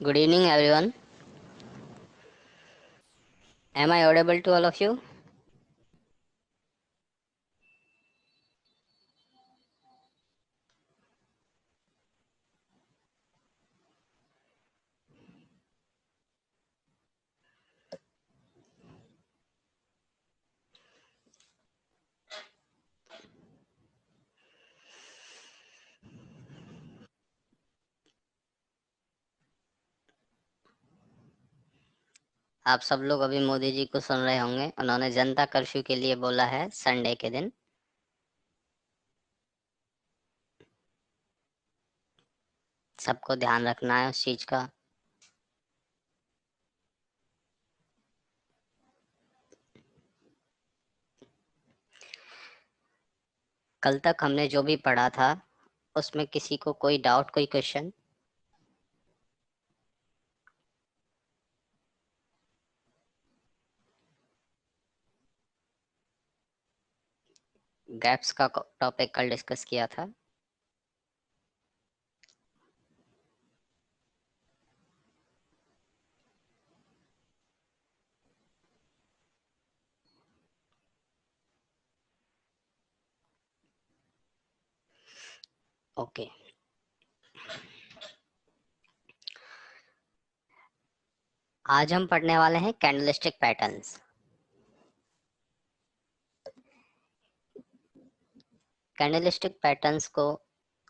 Good evening, everyone. Am I audible to all of you? आप सब लोग अभी मोदी जी को सुन रहे होंगे। उन्होंने जनता कर्फ्यू के लिए बोला है संडे के दिन। सबको ध्यान रखना है उस चीज का। कल तक हमने जो भी पढ़ा था उसमें किसी को कोई डाउट, कोई क्वेश्चन? गैप्स का टॉपिक कल डिस्कस किया था। ओके। आज हम पढ़ने वाले हैं कैंडलस्टिक पैटर्न्स। कैंडलस्टिक पैटर्न्स को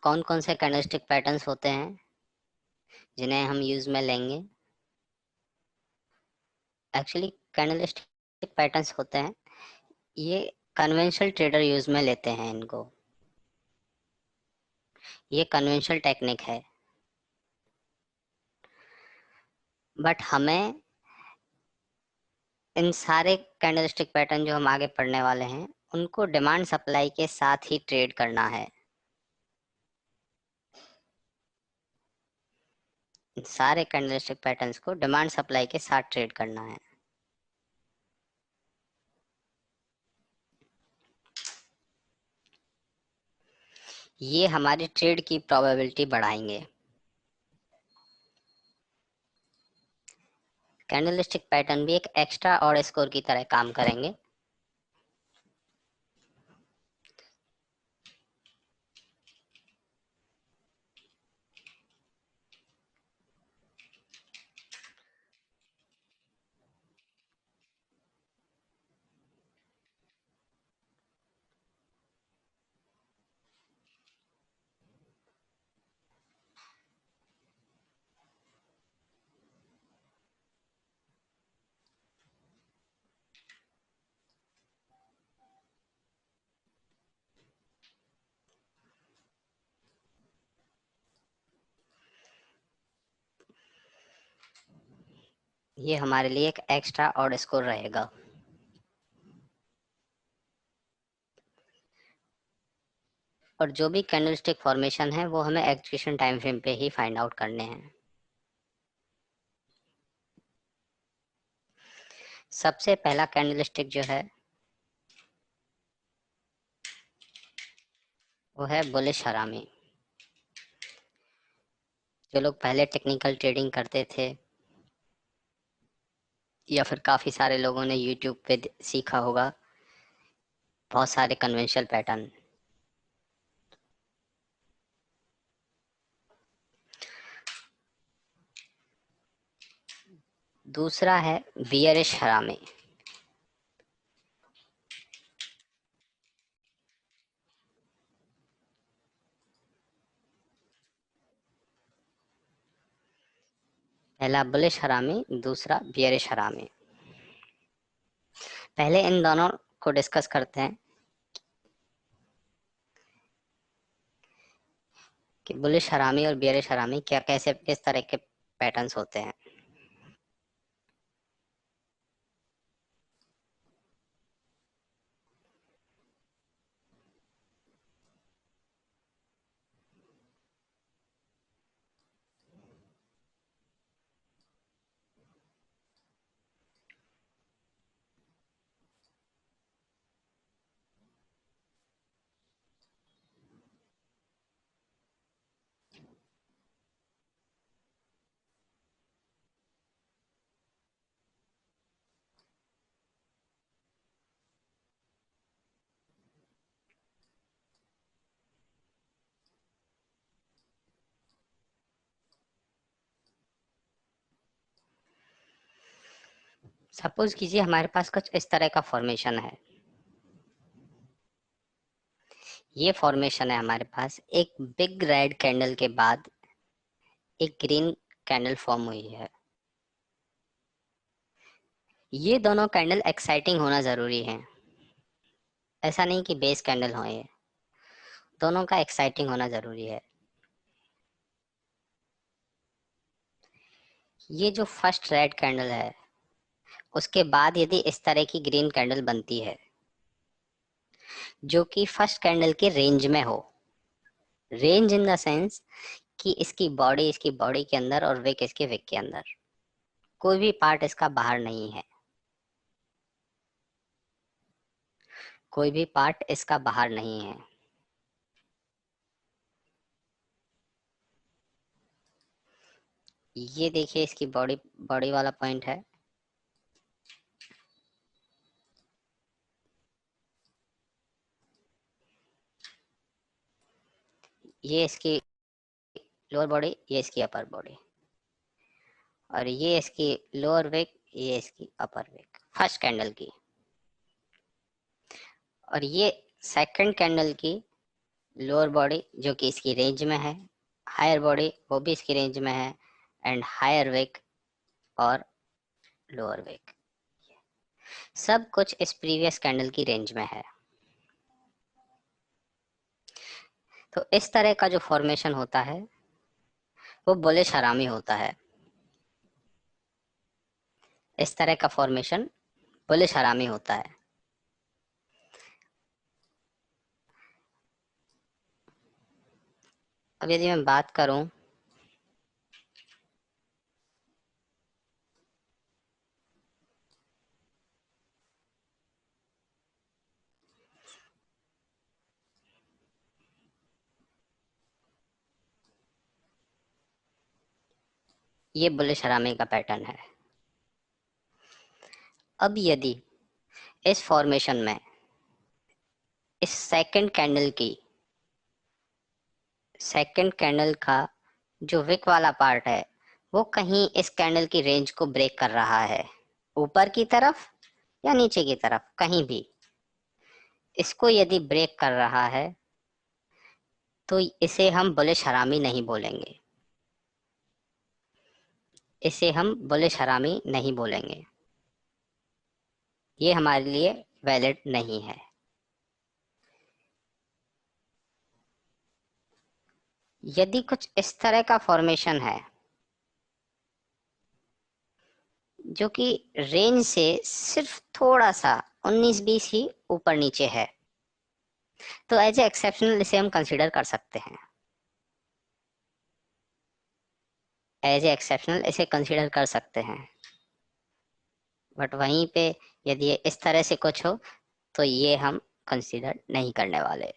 कौन कौन से कैंडलस्टिक पैटर्न्स होते हैं जिन्हें हम यूज में लेंगे? एक्चुअली कैंडलस्टिक पैटर्न्स होते हैं, ये कन्वेंशनल ट्रेडर यूज में लेते हैं इनको। ये कन्वेंशनल टेक्निक है, बट हमें इन सारे कैंडलस्टिक पैटर्न जो हम आगे पढ़ने वाले हैं उनको डिमांड सप्लाई के साथ ही ट्रेड करना है। इन सारे कैंडलस्टिक पैटर्न्स को डिमांड सप्लाई के साथ ट्रेड करना है। ये हमारी ट्रेड की प्रोबेबिलिटी बढ़ाएंगे। कैंडलस्टिक पैटर्न भी एक एक्स्ट्रा और स्कोर की तरह काम करेंगे। ये हमारे लिए एक एक्स्ट्रा और स्कोर रहेगा। और जो भी कैंडलस्टिक फॉर्मेशन है वो हमें एग्जीक्यूशन टाइम फ्रेम पे ही फाइंड आउट करने हैं। सबसे पहला कैंडलस्टिक जो है वो है बुलिश हरामी। जो लोग पहले टेक्निकल ट्रेडिंग करते थे या फिर काफी सारे लोगों ने यूट्यूब पे सीखा होगा बहुत सारे कन्वेंशनल पैटर्न। दूसरा है बियरिश हरामी। पहला बुलिश हरामी, दूसरा बियरिश हरामी। पहले इन दोनों को डिस्कस करते हैं कि बुलिश हरामी और बियरिश हरामी क्या, कैसे, किस तरह के पैटर्न्स होते हैं। सपोज कीजिए हमारे पास कुछ इस तरह का फॉर्मेशन है। ये फॉर्मेशन है हमारे पास, एक बिग रेड कैंडल के बाद एक ग्रीन कैंडल फॉर्म हुई है। ये दोनों कैंडल एक्साइटिंग होना जरूरी है, ऐसा नहीं कि बेस कैंडल हो, ये दोनों का एक्साइटिंग होना जरूरी है। ये जो फर्स्ट रेड कैंडल है उसके बाद यदि इस तरह की ग्रीन कैंडल बनती है जो कि फर्स्ट कैंडल के रेंज में हो, रेंज इन द सेंस कि इसकी बॉडी के अंदर और विक इसके विक के अंदर, कोई भी पार्ट इसका बाहर नहीं है, कोई भी पार्ट इसका बाहर नहीं है। ये देखिए इसकी बॉडी बॉडी वाला पॉइंट है। ये इसकी लोअर बॉडी, ये इसकी अपर बॉडी, और ये इसकी लोअर विक, ये इसकी अपर विक फर्स्ट कैंडल की। और ये सेकंड कैंडल की लोअर बॉडी जो कि इसकी रेंज में है, हायर बॉडी वो भी इसकी रेंज में है, एंड हायर विक और लोअर विक, सब कुछ इस प्रीवियस कैंडल की रेंज में है। तो इस तरह का जो फॉर्मेशन होता है वो बुलिश हरामी होता है। इस तरह का फॉर्मेशन बुलिश हरामी होता है। अब यदि मैं बात करूं ये बुलिश हरामी का पैटर्न है। अब यदि इस फॉर्मेशन में इस सेकंड कैंडल का जो विक वाला पार्ट है वो कहीं इस कैंडल की रेंज को ब्रेक कर रहा है, ऊपर की तरफ या नीचे की तरफ कहीं भी, इसको यदि ब्रेक कर रहा है तो इसे हम बुलिश हरामी नहीं बोलेंगे, इसे हम बुलिश हरामी नहीं बोलेंगे, ये हमारे लिए वैलिड नहीं है। यदि कुछ इस तरह का फॉर्मेशन है जो कि रेंज से सिर्फ थोड़ा सा 19-20 ही ऊपर नीचे है, तो एज ए एक्सेप्शनल इसे हम कंसीडर कर सकते हैं, एज ए एक्सेप्शनल इसे कंसीडर कर सकते हैं। बट वहीं पे यदि ये इस तरह से कुछ हो तो ये हम कंसीडर नहीं करने वाले।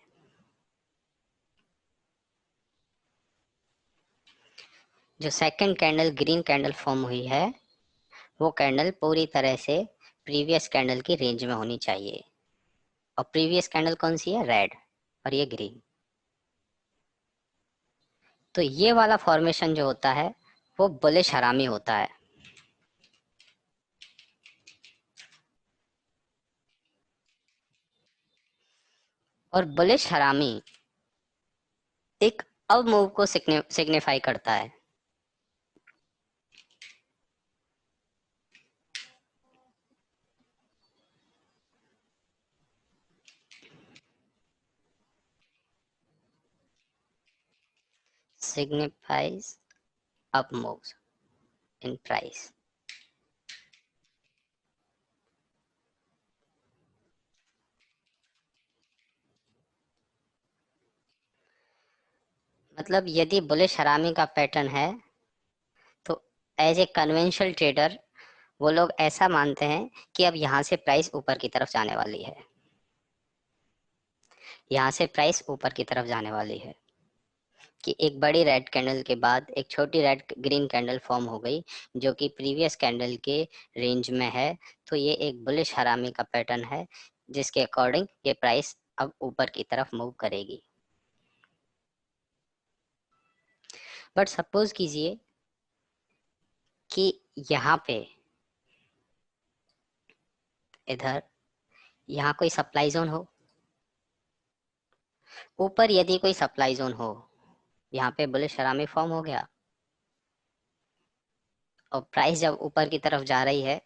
जो second candle green candle form हुई है वो कैंडल पूरी तरह से प्रीवियस कैंडल की रेंज में होनी चाहिए, और प्रीवियस कैंडल कौन सी है, रेड, और ये ग्रीन। तो ये वाला फॉर्मेशन जो होता है वो बुलिश हरामी होता है। और बुलिश हरामी एक अब मूव को सिग्निफाई करता है। signifies up moves in price। मतलब यदि बुलिश हरामी का पैटर्न है तो एज ए कन्वेंशनल ट्रेडर वो लोग ऐसा मानते हैं कि अब यहाँ से प्राइस ऊपर की तरफ जाने वाली है, यहाँ से प्राइस ऊपर की तरफ जाने वाली है, कि एक बड़ी रेड कैंडल के बाद एक छोटी रेड ग्रीन कैंडल फॉर्म हो गई जो कि प्रीवियस कैंडल के रेंज में है। तो ये एक बुलिश हरामी का पैटर्न है जिसके अकॉर्डिंग ये प्राइस अब ऊपर की तरफ मूव करेगी। बट सपोज कीजिए कि यहाँ पे इधर यहाँ कोई सप्लाई जोन हो, ऊपर यदि कोई सप्लाई जोन हो, यहाँ पे बुलिश हरामी फॉर्म हो गया और प्राइस जब ऊपर की तरफ जा रही है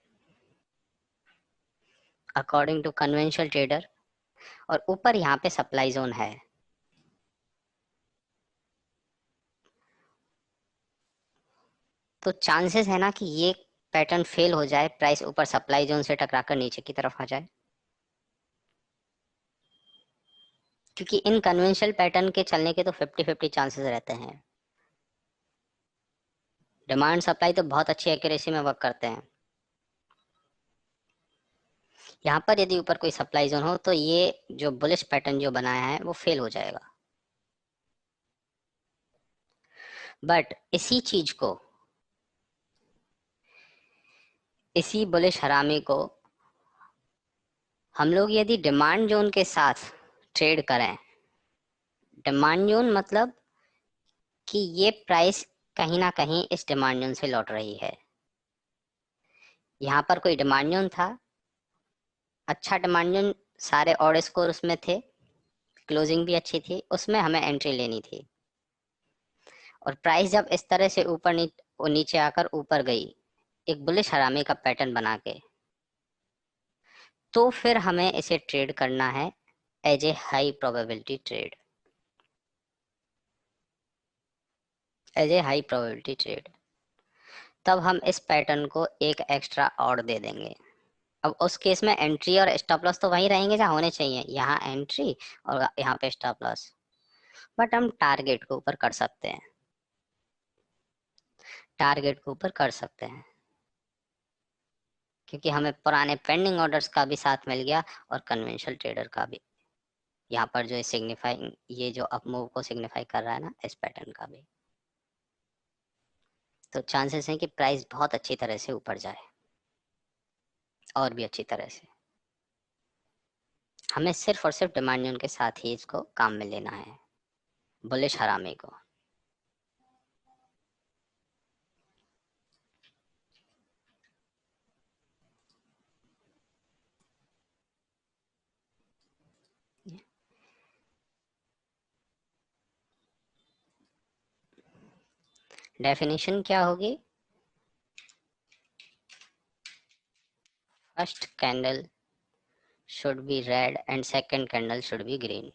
अकॉर्डिंग टू कन्वेंशनल ट्रेडर और ऊपर यहाँ पे सप्लाई जोन है, तो चांसेस है ना कि ये पैटर्न फेल हो जाए, प्राइस ऊपर सप्लाई जोन से टकराकर नीचे की तरफ आ जाए। क्योंकि इन कन्वेंशनल पैटर्न के चलने के तो 50-50 चांसेस रहते हैं। डिमांड सप्लाई तो बहुत अच्छी एक्यूरेसी में वर्क करते हैं। यहाँ पर यदि ऊपर कोई सप्लाई जोन हो तो ये जो बुलिश पैटर्न जो बनाया है वो फेल हो जाएगा। बट इसी बुलिश हरामी को हम लोग यदि डिमांड जोन के साथ ट्रेड करें, डिमांड जोन मतलब कि ये प्राइस कहीं ना कहीं इस डिमांड जोन से लौट रही है। यहाँ पर कोई डिमांड जोन था, अच्छा डिमांड जोन, सारे ऑड स्कोर उसमें थे, क्लोजिंग भी अच्छी थी, उसमें हमें एंट्री लेनी थी। और प्राइस जब इस तरह से ऊपर नीचे आकर ऊपर गई एक बुलिश हरामी का पैटर्न बना के, तो फिर हमें इसे ट्रेड करना है as a high probability trade, as a high probability trade. तब हम इस पैटर्न को एक एक्स्ट्रा और दे देंगे। अब उस केस में एंट्री और स्टॉप लॉस तो वहीं रहेंगे जहाँ होने चाहिए, यहाँ एंट्री और यहाँ पे स्टॉप लॉस, बट हम टारगेट को ऊपर कर सकते हैं, टारगेट को ऊपर कर सकते हैं, क्योंकि हमें पुराने पेंडिंग ऑर्डर्स का भी साथ मिल गया और कन्वेंशनल ट्रेडर का भी, यहाँ पर जो सिग्निफाइंग ये जो अप मूव को सिग्निफाई कर रहा है ना, इस पैटर्न का भी। तो चांसेस हैं कि प्राइस बहुत अच्छी तरह से ऊपर जाए और भी अच्छी तरह से। हमें सिर्फ और सिर्फ डिमांड जोन के साथ ही इसको काम में लेना है, बुलिश हरामी को। डेफिनेशन क्या होगी? First candle should be red and second candle should be green.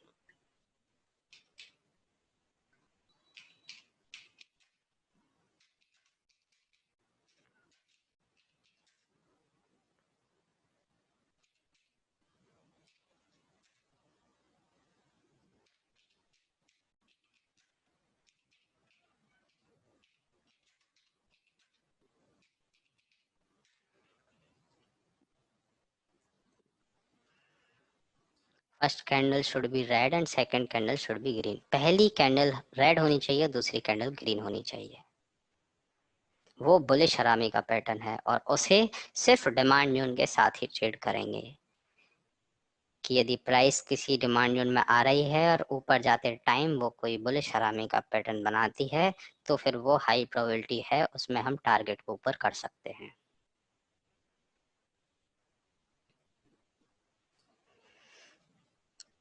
First candle should be red and second candle should be green. पहली कैंडल रेड होनी चाहिए, दूसरी कैंडल ग्रीन होनी चाहिए। वो बुलिश हरामी का पैटर्न है और उसे सिर्फ डिमांड जोन के साथ ही ट्रेड करेंगे कि यदि प्राइस किसी डिमांड जोन में आ रही है और ऊपर जाते टाइम वो कोई बुलिश हरामी का पैटर्न बनाती है, तो फिर वो हाई प्रोबेबिलिटी है, उसमें हम टारगेट को ऊपर कर सकते हैं।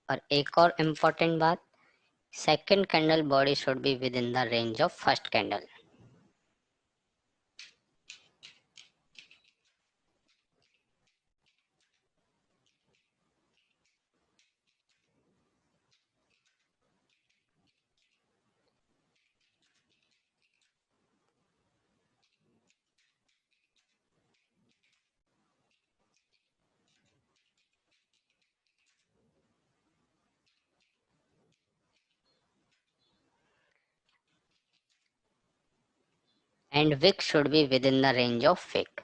और एक और इम्पोर्टेंट बात, second candle body should be with in the range of first candle. And wick should be within the range of wick.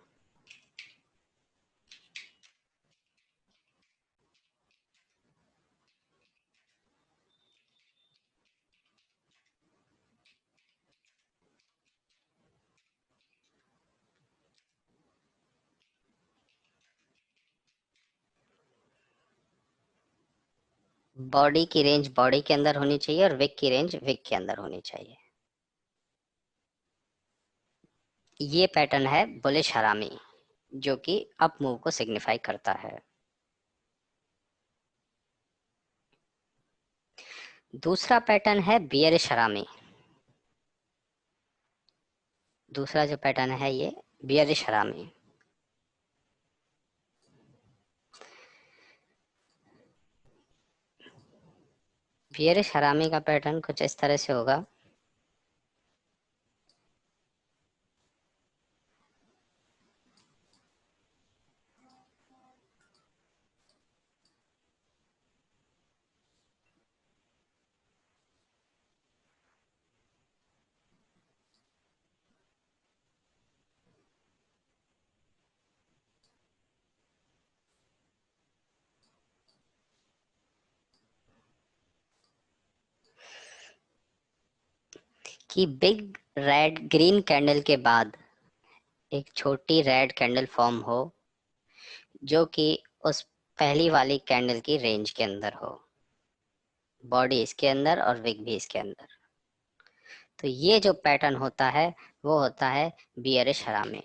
Body की रेंज बॉडी के अंदर होनी चाहिए और विक की रेंज विक के अंदर होनी चाहिए। ये पैटर्न है बुलिश हरामी। जो कि अप मूव को सिग्निफाई करता है। दूसरा पैटर्न है बियरिश हरामी। दूसरा जो पैटर्न है ये बियरिश हरामी। बियरिश हरामी का पैटर्न कुछ इस तरह से होगा। कि बिग रेड ग्रीन कैंडल के बाद एक छोटी रेड कैंडल फॉर्म हो जो कि उस पहली वाली कैंडल की रेंज के अंदर हो, बॉडी इसके अंदर और विग भी इसके अंदर। तो ये जो पैटर्न होता है वो होता है बियरिश हरामी।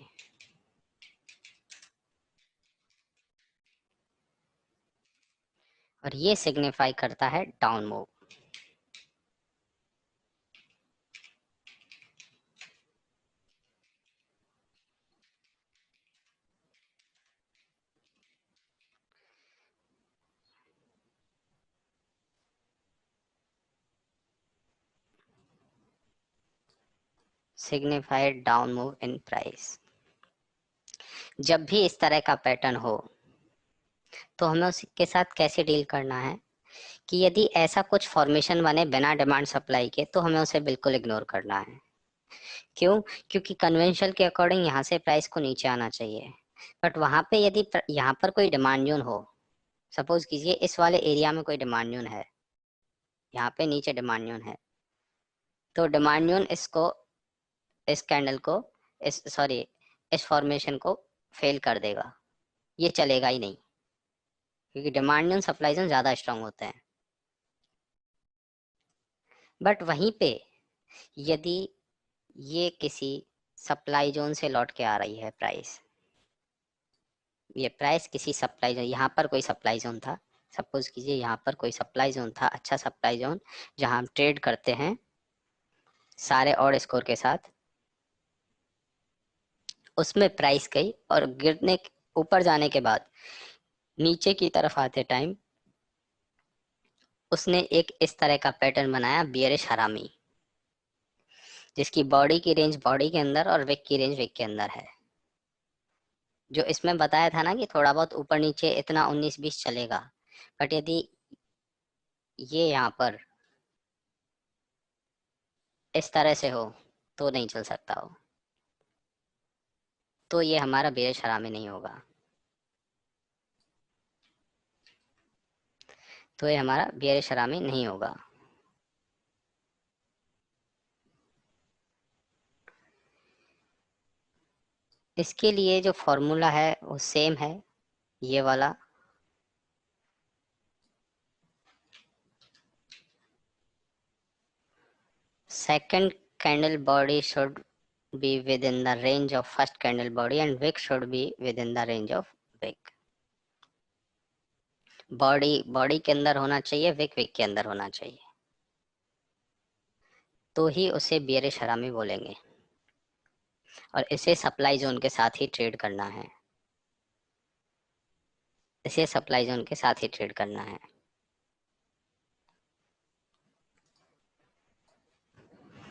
और ये सिग्निफाई करता है down move. Signified down move in price. जब भी इस तरह का पैटर्न हो तो हमें उसके साथ कैसे डील करना है कि यदि ऐसा कुछ फॉर्मेशन बने बिना डिमांड सप्लाई के तो हमें उसे बिल्कुल इग्नोर करना है। क्यों? क्योंकि कन्वेंशनल के अकॉर्डिंग यहाँ से प्राइस को नीचे आना चाहिए, बट वहां पे यदि यहाँ पर कोई डिमांड जोन हो, सपोज कीजिए इस वाले एरिया में कोई डिमांड जोन है, यहाँ पे नीचे डिमांड जोन है, तो डिमांड जोन इसको, इस कैंडल को, इस सॉरी इस फॉर्मेशन को फेल कर देगा, ये चलेगा ही नहीं, क्योंकि डिमांड जोन सप्लाई जोन ज्यादा स्ट्रांग होते हैं। बट वहीं पे यदि ये किसी सप्लाई जोन से लौट के आ रही है प्राइस, ये प्राइस किसी सप्लाई जोन, यहाँ पर कोई सप्लाई जोन था, सपोज कीजिए यहाँ पर कोई सप्लाई जोन था, अच्छा सप्लाई जोन जहाँ हम ट्रेड करते हैं सारे ऑड स्कोर के साथ, उसमें प्राइस गई और गिरने ऊपर जाने के बाद नीचे की तरफ आते टाइम उसने एक इस तरह का पैटर्न बनाया बियरिश हरामी, जिसकी बॉडी की रेंज बॉडी के अंदर और विक की रेंज विक के अंदर है। जो इसमें बताया था ना कि थोड़ा बहुत ऊपर नीचे इतना 19-20 चलेगा, बट यदि ये यहाँ पर इस तरह से हो तो नहीं चल सकता हो, तो ये हमारा बियरिश हरामी नहीं होगा, तो ये हमारा बियरिश हरामी नहीं होगा। इसके लिए जो फॉर्मूला है वो सेम है, ये वाला। Second candle body should be within the range of first candle body and wick should be within the range of wick. Body के अंदर होना चाहिए, विक के अंदर होना चाहिए, तो ही उसे बियरिश हरामी बोलेंगे। और इसे सप्लाई जोन के साथ ही ट्रेड करना है, इसे सप्लाई जोन के साथ ही ट्रेड करना है।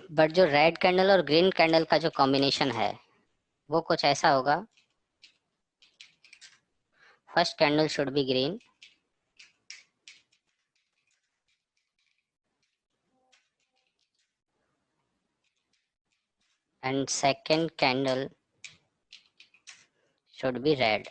बट जो रेड कैंडल और ग्रीन कैंडल का जो कॉम्बिनेशन है वो कुछ ऐसा होगा, first candle should be green and second candle should be red.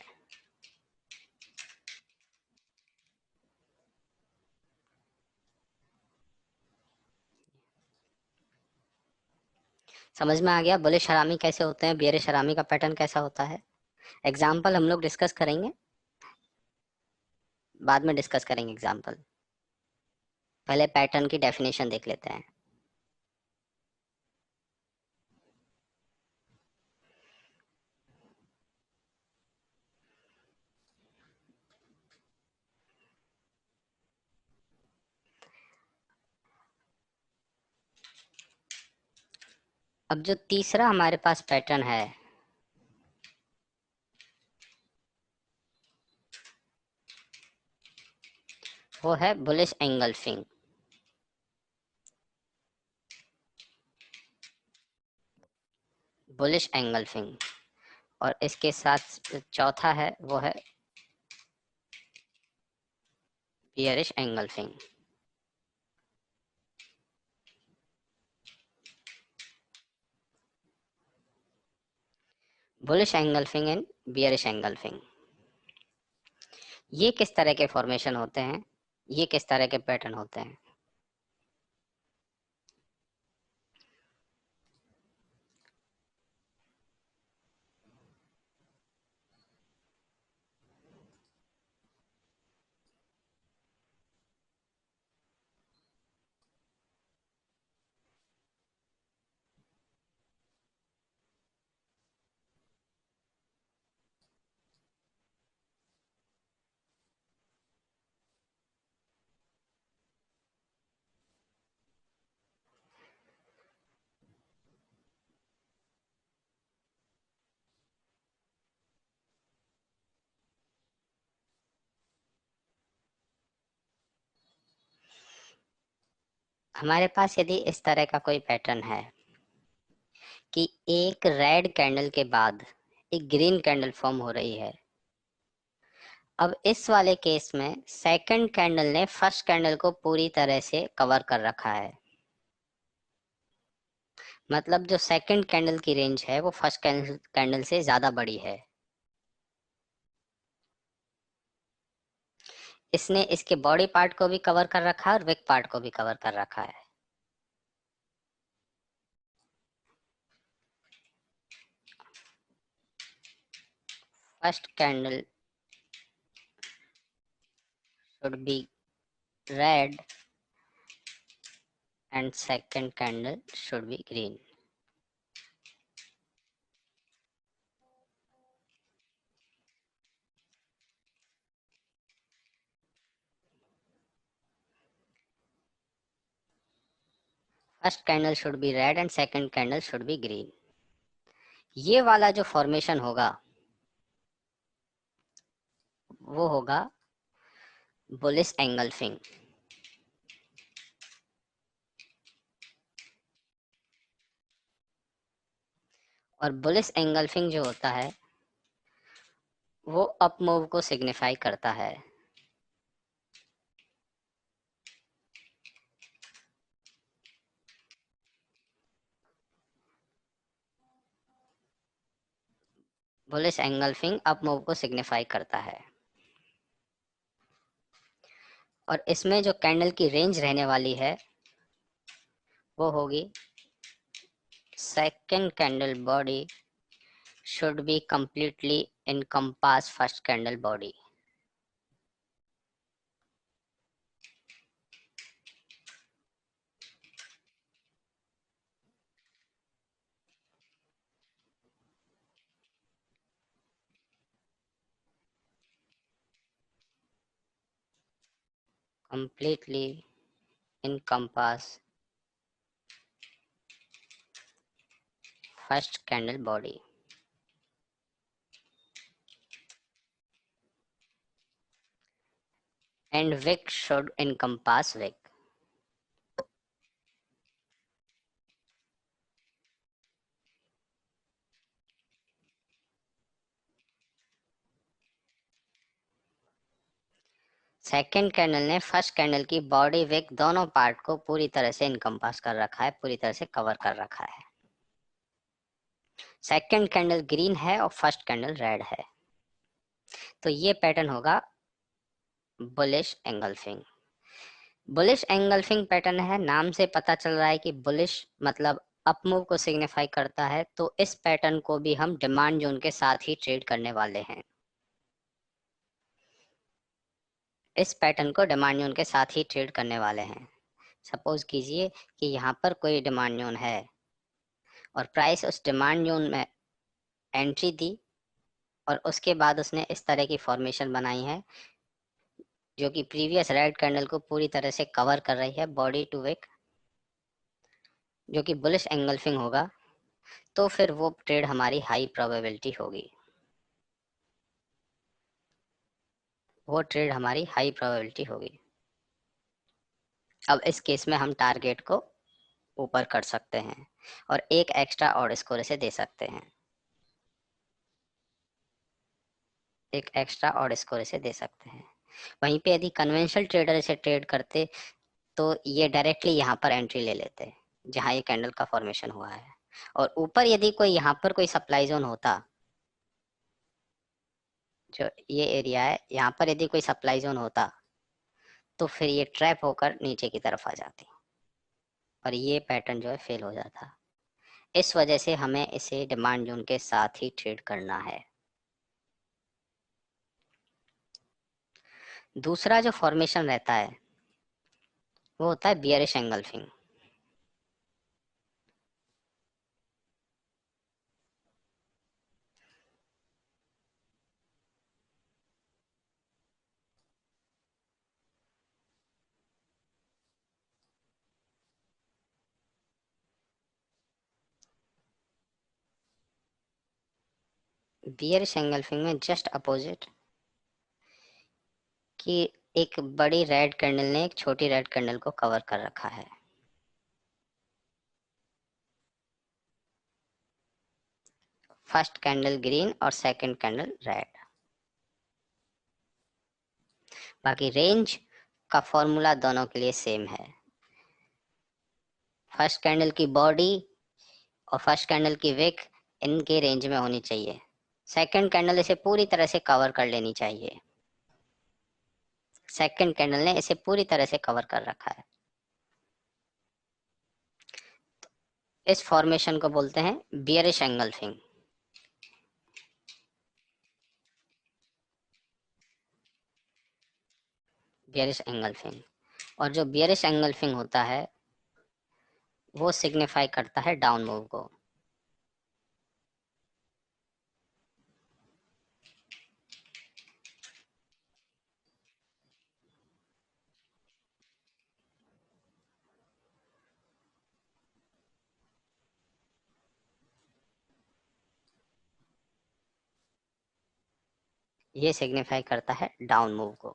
समझ में आ गया बुलिश हरामी कैसे होते हैं, बियरिश हरामी का पैटर्न कैसा होता है? एग्जाम्पल हम लोग डिस्कस करेंगे, बाद में डिस्कस करेंगे एग्जाम्पल, पहले पैटर्न की डेफिनेशन देख लेते हैं। अब जो तीसरा हमारे पास पैटर्न है वो है बुलिश एंगल्फिंग। Bullish engulfing. और इसके साथ चौथा है वो है bearish engulfing. Bullish engulfing and bearish engulfing, ये किस तरह के फॉर्मेशन होते हैं, ये किस तरह के पैटर्न होते हैं? हमारे पास यदि इस तरह का कोई पैटर्न है कि एक रेड कैंडल के बाद एक ग्रीन कैंडल फॉर्म हो रही है, अब इस वाले केस में सेकंड कैंडल ने फर्स्ट कैंडल को पूरी तरह से कवर कर रखा है। मतलब जो सेकंड कैंडल की रेंज है वो फर्स्ट कैंडल से ज्यादा बड़ी है। इसने इसके बॉडी पार्ट को भी कवर कर रखा है और विक पार्ट को भी कवर कर रखा है। First candle should be red and second candle should be green. First candle should be red and second candle should be green. ये वाला जो फॉर्मेशन होगा वो होगा बुलिश एंगल्फिंग। और बुलिश एंगल्फिंग जो होता है वो अप मूव को सिग्निफाई करता है। बुलिश एंगल्फिंग अप मूव को सिग्निफाई करता है। और इसमें जो कैंडल की रेंज रहने वाली है वो होगी second candle body should be completely encompass first candle body. Completely encompass first candle body. And wick should encompass wick. Second candle ने फर्स्ट कैंडल की बॉडी विक दोनों पार्ट को पूरी तरह से इनकम्पास कर रखा है, पूरी तरह से कवर कर रखा है। सेकेंड कैंडल ग्रीन है और फर्स्ट कैंडल रेड है, तो ये पैटर्न होगा bullish engulfing. Bullish engulfing pattern है, नाम से पता चल रहा है कि बुलिश मतलब अप मूव को सिग्निफाई करता है, तो इस पैटर्न को भी हम डिमांड जोन के साथ ही ट्रेड करने वाले हैं। इस पैटर्न को डिमांड जोन के साथ ही ट्रेड करने वाले हैं। सपोज कीजिए कि यहाँ पर कोई डिमांड जोन है और प्राइस उस डिमांड जोन में एंट्री दी और उसके बाद उसने इस तरह की फॉर्मेशन बनाई है जो कि प्रीवियस रेड कैंडल को पूरी तरह से कवर कर रही है बॉडी टू विक, जो कि बुलिश एंगल्फिंग होगा। तो फिर वो ट्रेड हमारी हाई प्रोबेबिलिटी होगी, वो ट्रेड हमारी हाई प्रोबेबिलिटी होगी। अब इस केस में हम टारगेट को ऊपर कर सकते हैं और एक एक्स्ट्रा ऑड स्कोर इसे दे सकते हैं, एक एक्स्ट्रा ऑड स्कोर इसे दे सकते हैं। वहीं पे यदि कन्वेंशनल ट्रेडर इसे ट्रेड करते तो ये डायरेक्टली यहाँ पर एंट्री ले लेते जहाँ ये कैंडल का फॉर्मेशन हुआ है, और ऊपर यदि कोई यहाँ पर कोई सप्लाई जोन होता, जो ये एरिया है यहाँ पर यदि कोई सप्लाई जोन होता तो फिर ये ट्रैप होकर नीचे की तरफ आ जाती और ये पैटर्न जो है फेल हो जाता। इस वजह से हमें इसे डिमांड जोन के साथ ही ट्रेड करना है। दूसरा जो फॉर्मेशन रहता है वो होता है बियरिश एंगल्फिंग। बियरिश एंगल्फिंग में जस्ट अपोजिट कि एक बड़ी रेड कैंडल ने एक छोटी रेड कैंडल को कवर कर रखा है। फर्स्ट कैंडल ग्रीन और सेकंड कैंडल रेड। बाकी रेंज का फॉर्मूला दोनों के लिए सेम है। फर्स्ट कैंडल की बॉडी और फर्स्ट कैंडल की विक इनके रेंज में होनी चाहिए। सेकंड कैंडल इसे पूरी तरह से कवर कर लेनी चाहिए। सेकंड कैंडल ने इसे पूरी तरह से कवर कर रखा है। इस फॉर्मेशन को बोलते हैं बियरिश एंगल्फिंग। बियरिश एंगल्फिंग, और जो बियरिश एंगल्फिंग होता है वो सिग्निफाई करता है डाउन मूव को। ये सिग्निफाई करता है डाउन मूव को।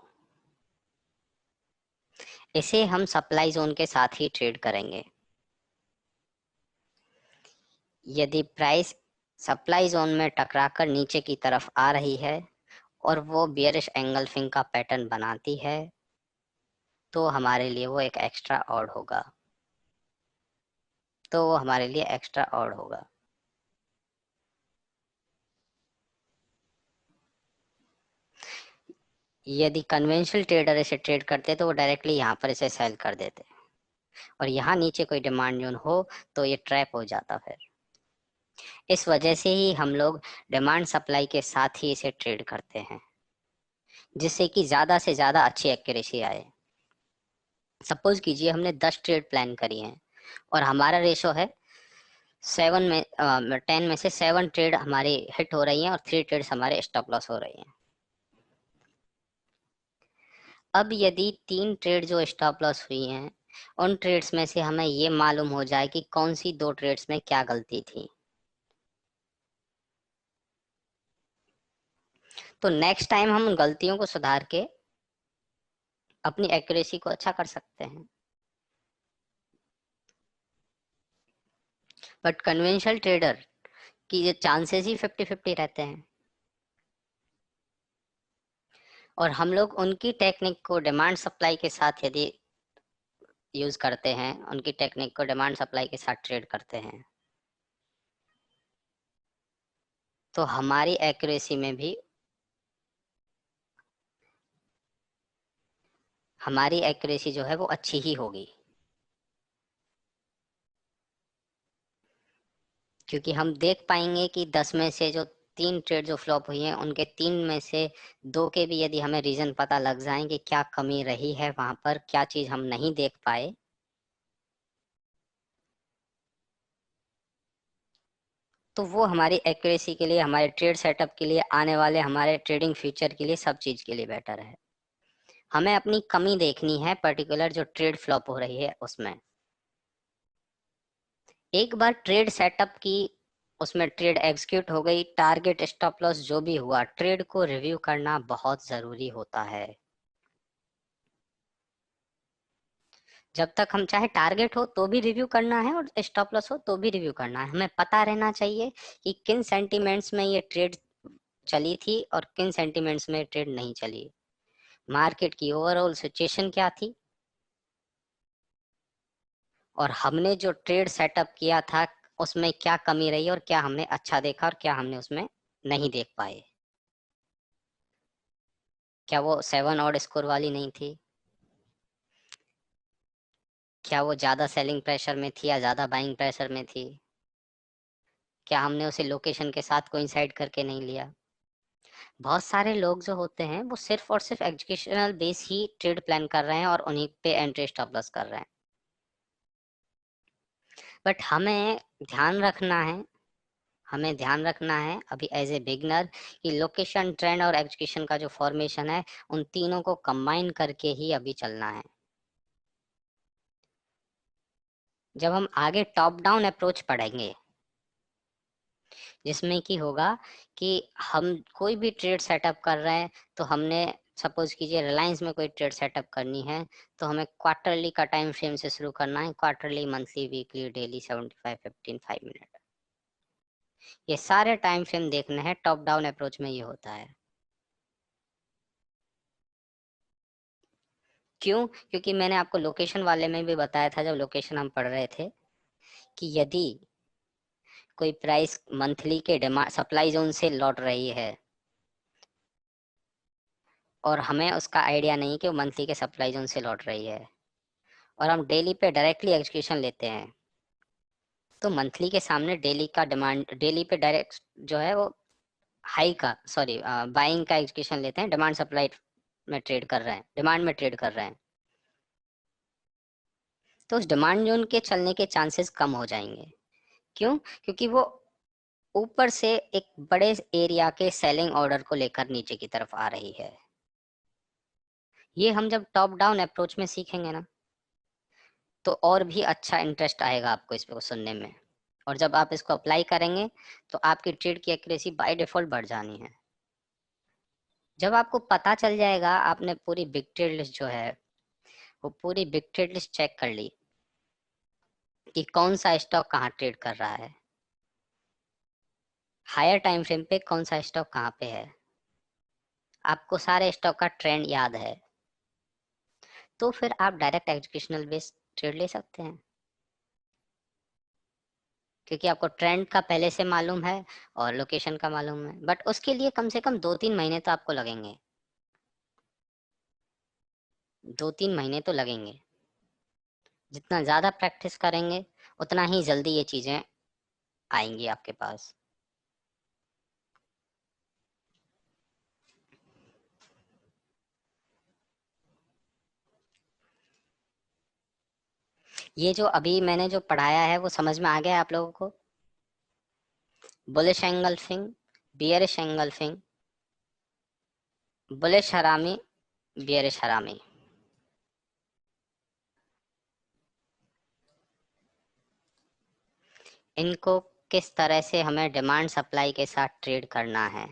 इसे हम सप्लाई जोन के साथ ही ट्रेड करेंगे। यदि प्राइस सप्लाई जोन में टकराकर नीचे की तरफ आ रही है और वो बियरिश एंगल्फिंग का पैटर्न बनाती है तो हमारे लिए वो एक एक्स्ट्रा ऑड होगा, तो वो हमारे लिए एक्स्ट्रा ऑड होगा। यदि कन्वेंशनल ट्रेडर इसे ट्रेड करते तो वो डायरेक्टली यहाँ पर इसे सेल कर देते और यहाँ नीचे कोई डिमांड जोन हो तो ये ट्रैप हो जाता। फिर इस वजह से ही हम लोग डिमांड सप्लाई के साथ ही इसे ट्रेड करते हैं, जिससे कि ज्यादा से ज्यादा अच्छी एक्यूरेसी आए। सपोज कीजिए हमने 10 ट्रेड प्लान करी हैं और हमारा रेशो है 10 में से 7 ट्रेड हमारी हिट हो रही हैं और 3 ट्रेड्स हमारे स्टॉप लॉस हो रही हैं। अब यदि 3 ट्रेड जो स्टॉप लॉस हुई हैं उन ट्रेड्स में से हमें ये मालूम हो जाए कि कौन सी 2 ट्रेड्स में क्या गलती थी, तो नेक्स्ट टाइम हम उन गलतियों को सुधार के अपनी एक्यूरेसी को अच्छा कर सकते हैं। बट कन्वेंशनल ट्रेडर की ये चांसेस ही 50-50 रहते हैं और हम लोग उनकी टेक्निक को डिमांड सप्लाई के साथ यदि यूज करते हैं, उनकी टेक्निक को डिमांड सप्लाई के साथ ट्रेड करते हैं तो हमारी एक्यूरेसी में भी हमारी एक्यूरेसी जो है वो अच्छी ही होगी, क्योंकि हम देख पाएंगे कि 10 में से जो 3 ट्रेड जो फ्लॉप हुई हैं उनके 3 में से 2 के भी यदि हमें रीजन पता लग जाए कि क्या कमी रही है वहां पर, क्या चीज हम नहीं देख पाए, तो वो हमारी एक्यूरेसी के लिए, हमारे ट्रेड सेटअप के लिए, आने वाले हमारे ट्रेडिंग फ्यूचर के लिए, सब चीज के लिए बेटर है। हमें अपनी कमी देखनी है पर्टिकुलर जो ट्रेड फ्लॉप हो रही है उसमें। एक बार ट्रेड सेटअप की उसमें ट्रेड एग्जीक्यूट हो गई, टारगेट स्टॉप लॉस जो भी हुआ, ट्रेड को रिव्यू करना बहुत जरूरी होता है। जब तक हम चाहे टारगेट हो तो भी रिव्यू करना है और स्टॉप लॉस हो तो भी रिव्यू करना है। हमें पता रहना चाहिए कि किन सेंटिमेंट्स में ये ट्रेड चली थी और किन सेंटिमेंट्स में ट्रेड नहीं चली, मार्केट की ओवरऑल सिचुएशन क्या थी, और हमने जो ट्रेड सेटअप किया था उसमें क्या कमी रही और क्या हमने अच्छा देखा और क्या हमने उसमें नहीं देख पाए। क्या वो 7 ऑड स्कोर वाली नहीं थी? क्या वो ज्यादा सेलिंग प्रेशर में थी या ज्यादा बाइंग प्रेशर में थी? क्या हमने उसे लोकेशन के साथ कोइंसाइड करके नहीं लिया? बहुत सारे लोग जो होते हैं वो सिर्फ और सिर्फ एजुकेशनल बेस ही ट्रेड प्लान कर रहे हैं और उन्हीं पे एंट्री स्टॉप लॉस कर रहे हैं। बट हमें ध्यान रखना है अभी एज ए बिगनर कि लोकेशन, ट्रेंड और एजुकेशन का जो फॉर्मेशन है उन तीनों को कंबाइन करके ही अभी चलना है। जब हम आगे टॉप डाउन अप्रोच पढ़ेंगे जिसमें कि होगा कि हम कोई भी ट्रेड सेटअप कर रहे हैं, तो हमने सपोज कीजिए रिलायंस में कोई ट्रेड सेटअप करनी है, तो हमें क्वार्टरली का टाइम फ्रेम से शुरू करना है। Quarterly, monthly, weekly, daily, 75, 15, 5 minute, ये सारे टाइम फ्रेम देखने हैं। टॉप डाउन अप्रोच में ये होता है। क्यों? क्योंकि मैंने आपको लोकेशन वाले में भी बताया था जब लोकेशन हम पढ़ रहे थे कि यदि कोई प्राइस मंथली के डिमांड सप्लाई जोन से लौट रही है और हमें उसका आइडिया नहीं कि वो मंथली के सप्लाई जोन से लौट रही है, और हम डेली पे डायरेक्टली एग्जीक्यूशन लेते हैं, तो मंथली के सामने डेली का डिमांड, डेली पे डायरेक्ट जो है वो हाई का, सॉरी, बाइंग का एग्जीक्यूशन लेते हैं, डिमांड सप्लाई में ट्रेड कर रहे हैं, डिमांड में ट्रेड कर रहे हैं, तो उस डिमांड जोन के चलने के चांसेस कम हो जाएंगे। क्यों? क्योंकि वो ऊपर से एक बड़े एरिया के सेलिंग ऑर्डर को लेकर नीचे की तरफ आ रही है। ये हम जब टॉप डाउन अप्रोच में सीखेंगे ना, तो और भी अच्छा इंटरेस्ट आएगा आपको इसको सुनने में, और जब आप इसको अप्लाई करेंगे तो आपकी ट्रेड की एक्यूरेसी बाय डिफॉल्ट बढ़ जानी है। जब आपको पता चल जाएगा, आपने पूरी बिग ट्रेड लिस्ट जो है वो पूरी बिग ट्रेड लिस्ट चेक कर ली कि कौन सा स्टॉक कहाँ ट्रेड कर रहा है, हायर टाइम फ्रेम पे कौन सा स्टॉक कहाँ पे है, आपको सारे स्टॉक का ट्रेंड याद है, तो फिर आप डायरेक्ट एजुकेशनल बेस्ड ट्रेड ले सकते हैं, क्योंकि आपको ट्रेंड का पहले से मालूम है और लोकेशन का मालूम है। बट उसके लिए कम से कम 2-3 महीने तो आपको लगेंगे, 2-3 महीने तो लगेंगे। जितना ज़्यादा प्रैक्टिस करेंगे उतना ही जल्दी ये चीज़ें आएंगी आपके पास। ये जो अभी मैंने जो पढ़ाया है वो समझ में आ गया आप लोगों को? Bullish engulfing, bearish engulfing, bullish हरामी, बियरिश हरामी। इनको किस तरह से हमें डिमांड सप्लाई के साथ ट्रेड करना है,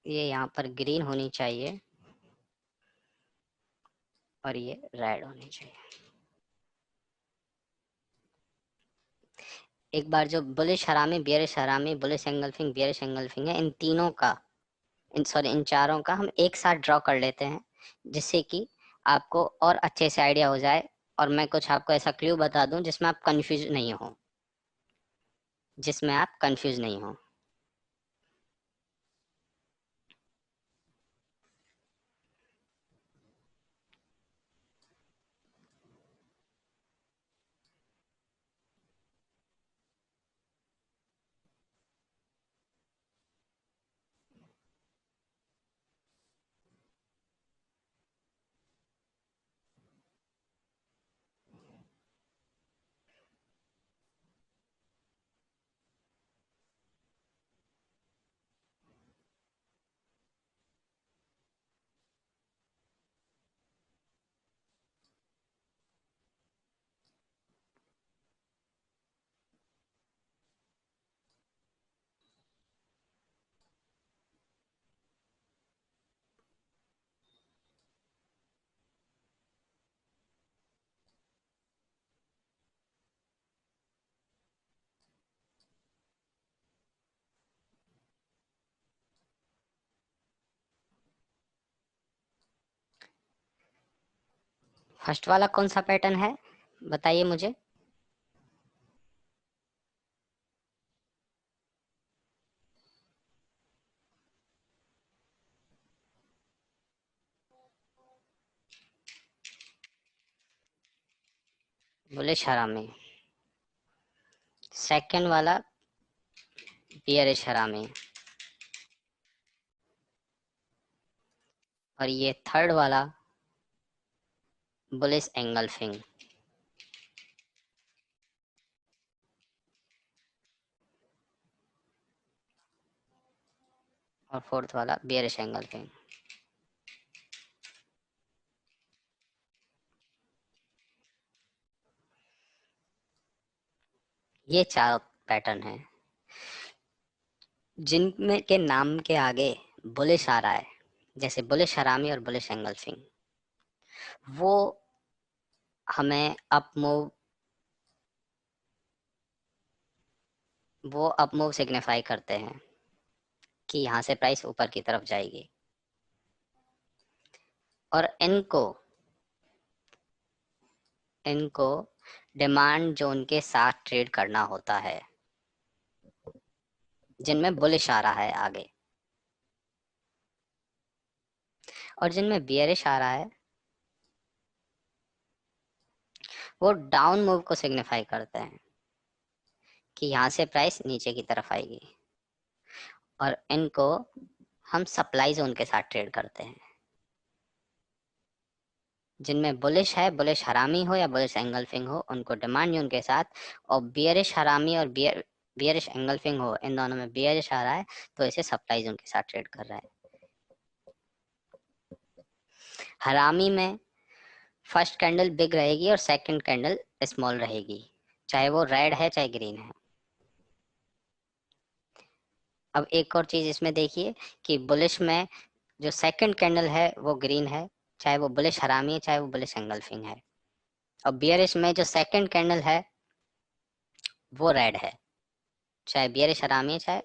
ये यहाँ पर ग्रीन होनी चाहिए और ये रेड होनी चाहिए। एक बार जो बुलिश हरामी, बियरिश हरामी, बुलिश एंगल्फिंग, बियरिश एंगल्फिंग है, इन तीनों का, इन चारों का हम एक साथ ड्रॉ कर लेते हैं, जिससे कि आपको और अच्छे से आइडिया हो जाए, और मैं कुछ आपको ऐसा क्लू बता दूं जिसमें आप कंफ्यूज नहीं हो। फर्स्ट वाला कौन सा पैटर्न है बताइए मुझे। बुलिश हरामी। सेकंड वाला बियरिश हरामी। और ये थर्ड वाला बुलिश एंगल्फिंग। और फोर्थ वाला बियरिश एंगल्फिंग। ये चार पैटर्न हैं जिनमें के नाम के आगे बुलिश आ रहा है, जैसे बुलिश हरामी और बुलिश एंगल्फिंग। वो हमें अप मूव सिग्निफाई करते हैं कि यहाँ से प्राइस ऊपर की तरफ जाएगी। और इनको डिमांड जोन के साथ ट्रेड करना होता है, जिनमें बुलिश आ रहा है आगे। और जिनमें बियरिश आ रहा है वो डाउन मूव को सिग्निफाई करते हैं कि यहाँ से प्राइस नीचे की तरफ आएगी। और इनको हम सप्लाई जोन के साथ ट्रेड करते हैं, जिनमें बुलिश है, बुलिश हरामी हो या बुलिश एंगल्फिंग हो, उनको डिमांड जोन के साथ। और बियरिश हरामी और बियरिश एंगल्फिंग हो, इन दोनों में बियरिश आ रहा है तो इसे सप्लाई जोन के साथ ट्रेड कर रहा है। हरामी में फर्स्ट कैंडल बिग रहेगी और सेकंड कैंडल स्मॉल रहेगी, चाहे वो रेड है चाहे ग्रीन है। अब एक और चीज इसमें देखिए कि बुलिश में जो सेकंड कैंडल है वो ग्रीन है, चाहे वो बुलिश हरामी है चाहे वो बुलिश एंगल्फिंग है। और बियरिश में जो सेकंड कैंडल है वो रेड है, चाहे बियरिश हरामी है चाहे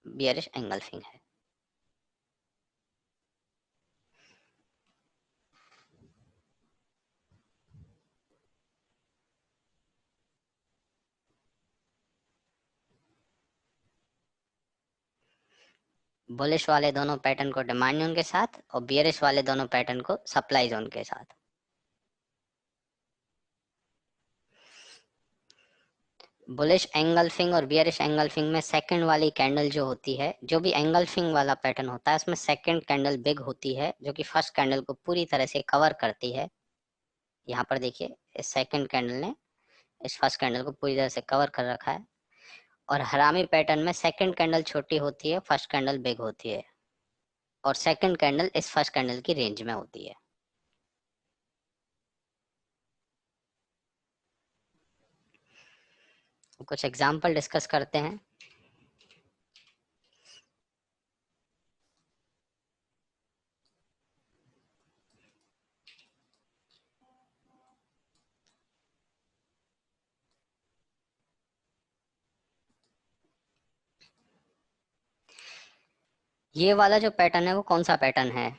बियरिश एंगल्फिंग है। बुलिश वाले दोनों पैटर्न को डिमांड जोन के साथ और बियरिश वाले दोनों पैटर्न को सप्लाई जोन के साथ। बुलिश एंगल्फिंग और बियरिश एंगल्फिंग में सेकंड वाली कैंडल जो होती है, जो भी एंगल्फिंग वाला पैटर्न होता है उसमें सेकंड कैंडल बिग होती है, जो कि फर्स्ट कैंडल को पूरी तरह से कवर करती है। यहाँ पर देखिए इस सेकंड कैंडल ने इस फर्स्ट कैंडल को पूरी तरह से कवर कर रखा है। और हरामी पैटर्न में सेकंड कैंडल छोटी होती है, फर्स्ट कैंडल बिग होती है, और सेकंड कैंडल इस फर्स्ट कैंडल की रेंज में होती है। कुछ एग्जाम्पल डिस्कस करते हैं। ये वाला जो पैटर्न है वो कौन सा पैटर्न है?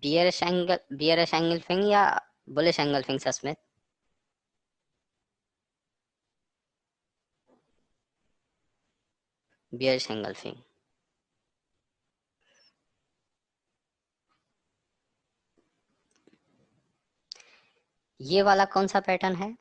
बियरिश एंगल्फिंग या bullish engulfing Sasmit? Bearish engulfing. ये वाला कौन सा पैटर्न है?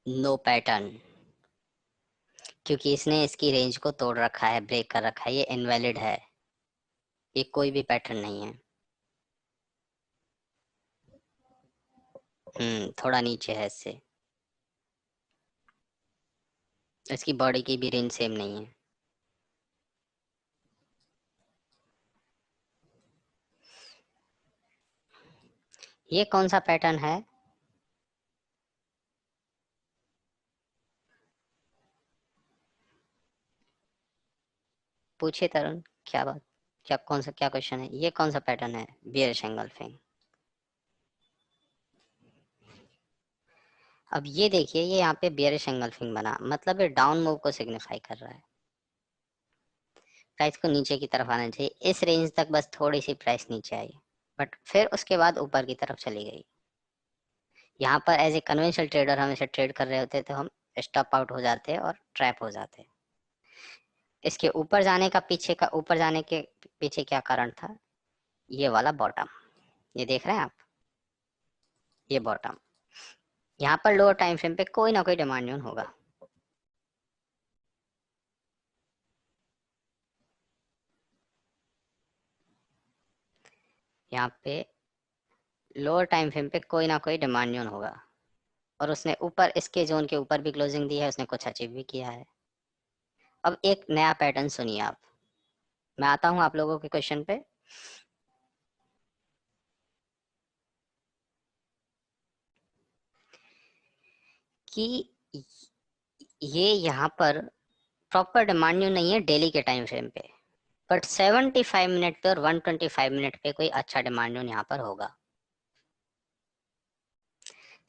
नो पैटर्न, क्योंकि इसने इसकी रेंज को तोड़ रखा है, ब्रेक कर रखा है, ये इनवैलिड है, ये कोई भी पैटर्न नहीं है। थोड़ा नीचे है इससे, इसकी बॉडी की भी रेंज सेम नहीं है। ये कौन सा पैटर्न है? पूछिए तरुण, क्या बात, क्या कौन सा, क्या क्वेश्चन है? ये कौन सा पैटर्न है? Bearish engulfing. अब ये देखिए, ये यहाँ पे बियरिश एंगल्फिंग बना, मतलब ये डाउन मूव को सिग्निफाई कर रहा है। प्राइस को नीचे की तरफ आना चाहिए, इस रेंज तक बस थोड़ी सी प्राइस नीचे आई, बट फिर उसके बाद ऊपर की तरफ चली गई। यहाँ पर एज ए कन्वेंशनल ट्रेडर हम इसे ट्रेड कर रहे होते तो हम स्टॉप आउट हो जाते और ट्रैप हो जाते। इसके ऊपर जाने का पीछे का ऊपर जाने के पीछे क्या कारण था? ये वाला बॉटम, ये देख रहे हैं आप, ये बॉटम। यहाँ पर लोअर टाइम फ्रेम पे कोई ना कोई डिमांड जोन होगा। यहाँ पे लोअर टाइम फ्रेम पे कोई ना कोई डिमांड जोन होगा, और उसने ऊपर इसके जोन के ऊपर भी क्लोजिंग दी है, उसने कुछ अचीव भी किया है। अब एक नया पैटर्न सुनिए आप, मैं आता हूं आप लोगों के क्वेश्चन पे। कि ये यहाँ पर प्रॉपर डिमांड जोन नहीं है डेली के टाइम फ्रेम पे, बट 75 मिनट पे और 125 मिनट पे कोई अच्छा डिमांड जोन यहाँ पर होगा।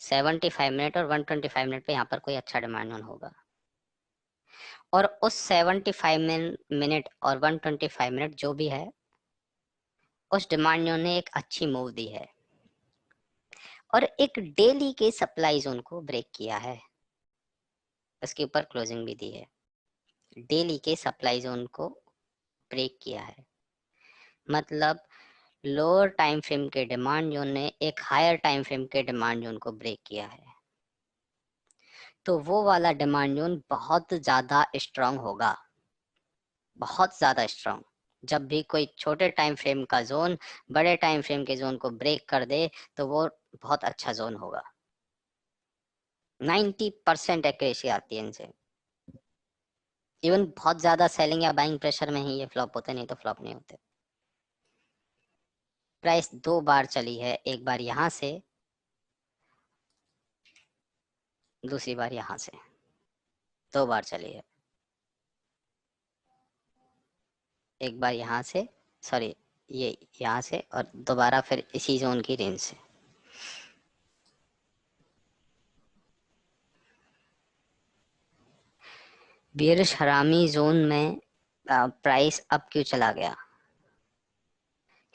75 मिनट और 125 मिनट पे यहाँ पर कोई अच्छा डिमांड जोन होगा, और उस 75 मिनट और 125 मिनट जो भी है, उस डिमांड जोन ने एक अच्छी मूव दी है और एक डेली के सप्लाई जोन को ब्रेक किया है, उसके ऊपर क्लोजिंग भी दी है। डेली के सप्लाई जोन को ब्रेक किया है, मतलब लोअर टाइम फ्रेम के डिमांड जोन ने एक हायर टाइम फ्रेम के डिमांड जोन को ब्रेक किया है, तो वो वाला डिमांड जोन बहुत ज्यादा स्ट्रांग होगा, बहुत ज्यादा स्ट्रांग। जब भी कोई छोटे टाइम फ्रेम का जोन बड़े टाइम फ्रेम के जोन को ब्रेक कर दे, तो वो बहुत अच्छा जोन होगा। 90% एक्यूरेसी आती है इनसे। इवन बहुत ज्यादा सेलिंग या बाइंग प्रेशर में ही ये फ्लॉप होते, नहीं तो फ्लॉप नहीं होते। प्राइस 2 बार चली है, एक बार यहाँ से, दूसरी बार यहाँ से, 2 बार चली है। एक बार यहाँ से, सॉरी, ये यहाँ से, और दोबारा फिर इसी जोन की रेंज से। बेरिश हरामी जोन में प्राइस अब क्यों चला गया?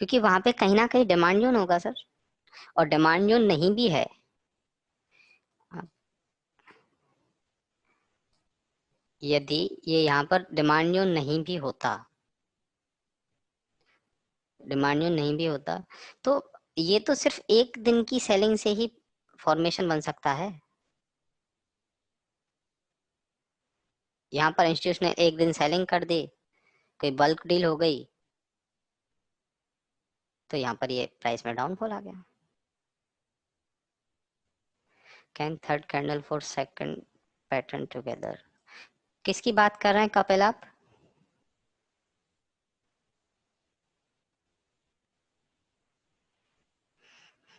क्योंकि वहां पे कहीं ना कहीं डिमांड जोन होगा सर, और डिमांड जोन नहीं भी है। यदि ये यहाँ पर डिमांड जोन नहीं भी होता, डिमांड जोन नहीं भी होता, तो ये तो सिर्फ एक दिन की सेलिंग से ही फॉर्मेशन बन सकता है। यहाँ पर इंस्टीट्यूशन ने एक दिन सेलिंग कर दी, कोई बल्क डील हो गई, तो यहाँ पर ये प्राइस में डाउनफॉल आ गया। Can third candle for second pattern together, किसकी बात कर रहे हैं कपिल आप?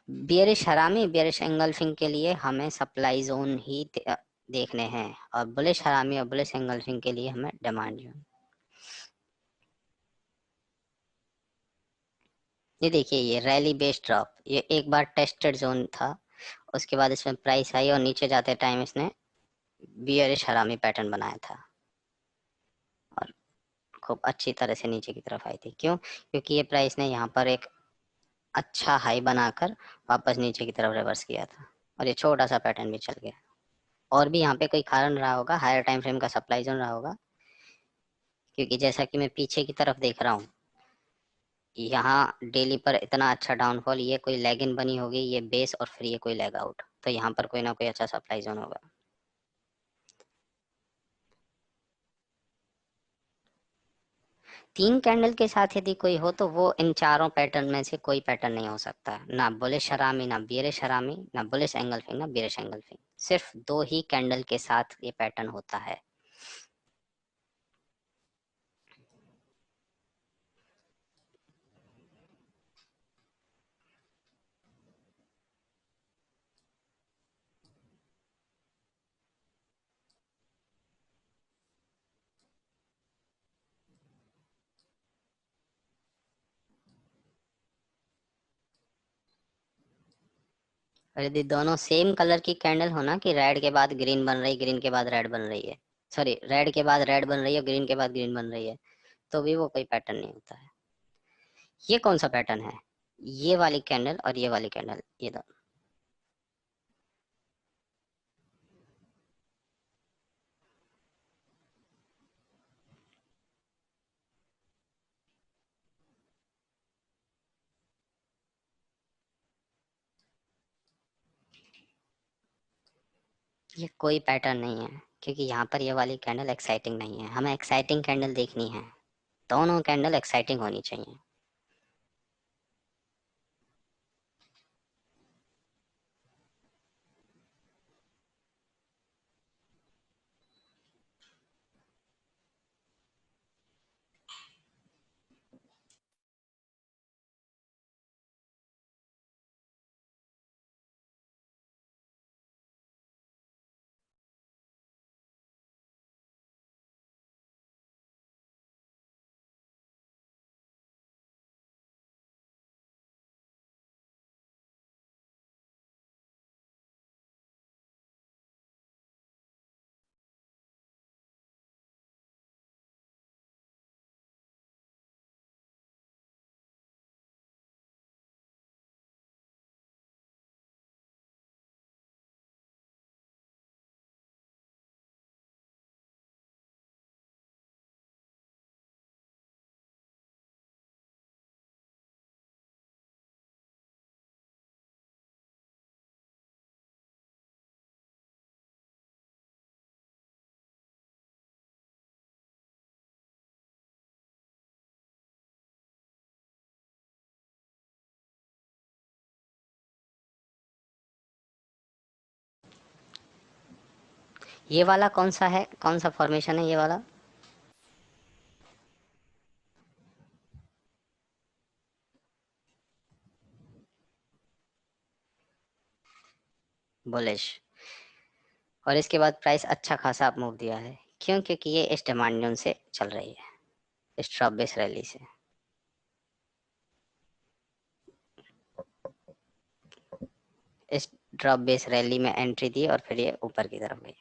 बियरिश हरामी, बियरिश एंगल्फिंग के लिए हमें सप्लाई जोन ही देखने हैं, और बुलिश हरामी और बुलिश एंगल्फिंग के लिए हमें डिमांड जोन। ये देखिए, ये रैली बेस्ड ड्रॉप, ये एक बार टेस्टेड जोन था, उसके बाद इसमें प्राइस आई और नीचे जाते टाइम इसने बियरिश हरामी पैटर्न बनाया था, और खूब अच्छी तरह से नीचे की तरफ आई थी। क्यों? क्योंकि ये प्राइस ने यहाँ पर एक अच्छा हाई बनाकर वापस नीचे की तरफ रिवर्स किया था, और ये छोटा सा पैटर्न भी चल गया। और भी यहाँ पे कोई कारण रहा होगा, हायर टाइम फ्रेम का सप्लाई जोन रहा होगा, क्योंकि जैसा कि मैं पीछे की तरफ देख रहा हूँ, यहाँ डेली पर इतना अच्छा डाउनफॉल, ये कोई लेग इन बनी होगी, ये बेस, और फिर ये कोई लेग आउट, तो यहाँ पर कोई ना कोई अच्छा सप्लाई जोन होगा। तीन कैंडल के साथ यदि कोई हो, तो वो इन चारों पैटर्न में से कोई पैटर्न नहीं हो सकता, ना बुलिश हरामी, ना बियरिश हरामी, ना बुलिश एंगल्फिंग, ना बियरिश एंगल्फिंग। सिर्फ दो ही कैंडल के साथ ये पैटर्न होता है। और यदि दोनों सेम कलर की कैंडल हो ना, कि रेड के बाद ग्रीन बन रही, ग्रीन के बाद रेड बन रही है, सॉरी रेड के बाद रेड बन रही है, ग्रीन के बाद ग्रीन बन रही है, तो भी वो कोई पैटर्न नहीं होता है। ये कौन सा पैटर्न है? ये वाली कैंडल और ये वाली कैंडल, ये दोनों। ये कोई पैटर्न नहीं है, क्योंकि यहाँ पर ये वाली कैंडल एक्साइटिंग नहीं है। हमें एक्साइटिंग कैंडल देखनी है, दोनों कैंडल एक्साइटिंग होनी चाहिए। ये वाला कौन सा है, कौन सा फॉर्मेशन है ये वाला? बुलिश। और इसके बाद प्राइस अच्छा खासा अप मूव दिया है, क्यों? क्योंकि ये इस डिमांड जोन से चल रही है, इस ड्रॉप बेस रैली से। इस ड्रॉप बेस रैली में एंट्री दी और फिर ये ऊपर की तरफ गई।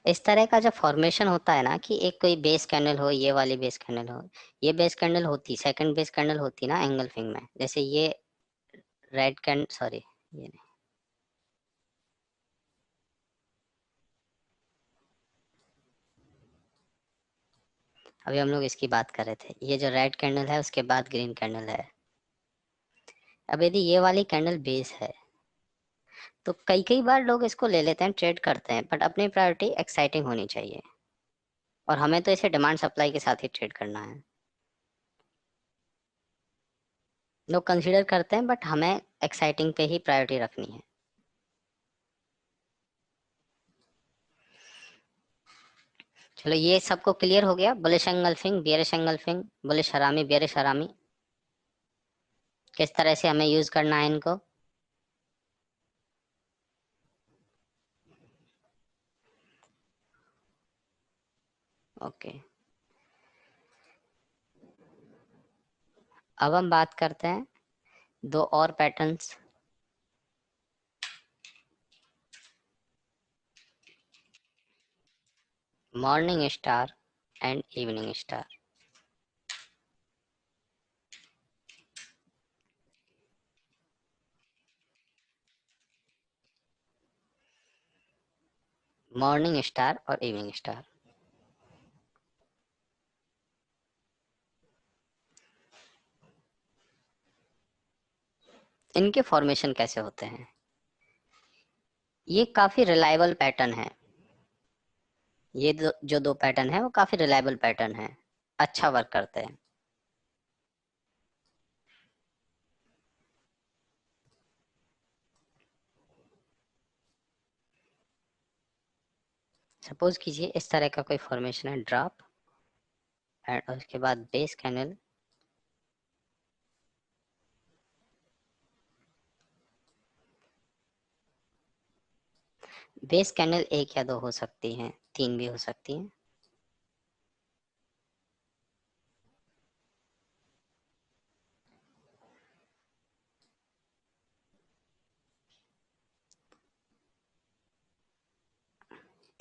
इस तरह का जब फॉर्मेशन होता है ना, कि एक कोई बेस कैंडल हो, ये वाली बेस कैंडल हो, ये बेस कैंडल होती, सेकंड बेस कैंडल होती ना एंगल्फिंग में, जैसे ये रेड कैंड, सॉरी ये नहीं, अभी हम लोग इसकी बात कर रहे थे। ये जो रेड कैंडल है उसके बाद ग्रीन कैंडल है। अब यदि ये वाली कैंडल बेस है, तो कई कई बार लोग इसको ले लेते हैं, ट्रेड करते हैं, बट अपनी प्रायोरिटी एक्साइटिंग होनी चाहिए, और हमें तो इसे डिमांड सप्लाई के साथ ही ट्रेड करना है। लोग कंसीडर करते हैं, बट हमें एक्साइटिंग पे ही प्रायोरिटी रखनी है। चलो ये सबको क्लियर हो गया। Bullish engulfing, bearish engulfing, bullish हरामी, बियरिश हरामी, किस तरह से हमें यूज करना है इनको। ओके, अब हम बात करते हैं दो और patterns. Morning star and evening star. Morning star और इवनिंग स्टार, इनके फॉर्मेशन कैसे होते हैं? ये काफी रिलायबल पैटर्न है। ये जो दो पैटर्न है वो काफी रिलायबल पैटर्न है, अच्छा वर्क करते हैं। सपोज कीजिए इस तरह का कोई फॉर्मेशन है, ड्रॉप एंड उसके बाद बेस कैंडल, बेस कैंडल एक या दो हो सकती हैं, तीन भी हो सकती हैं।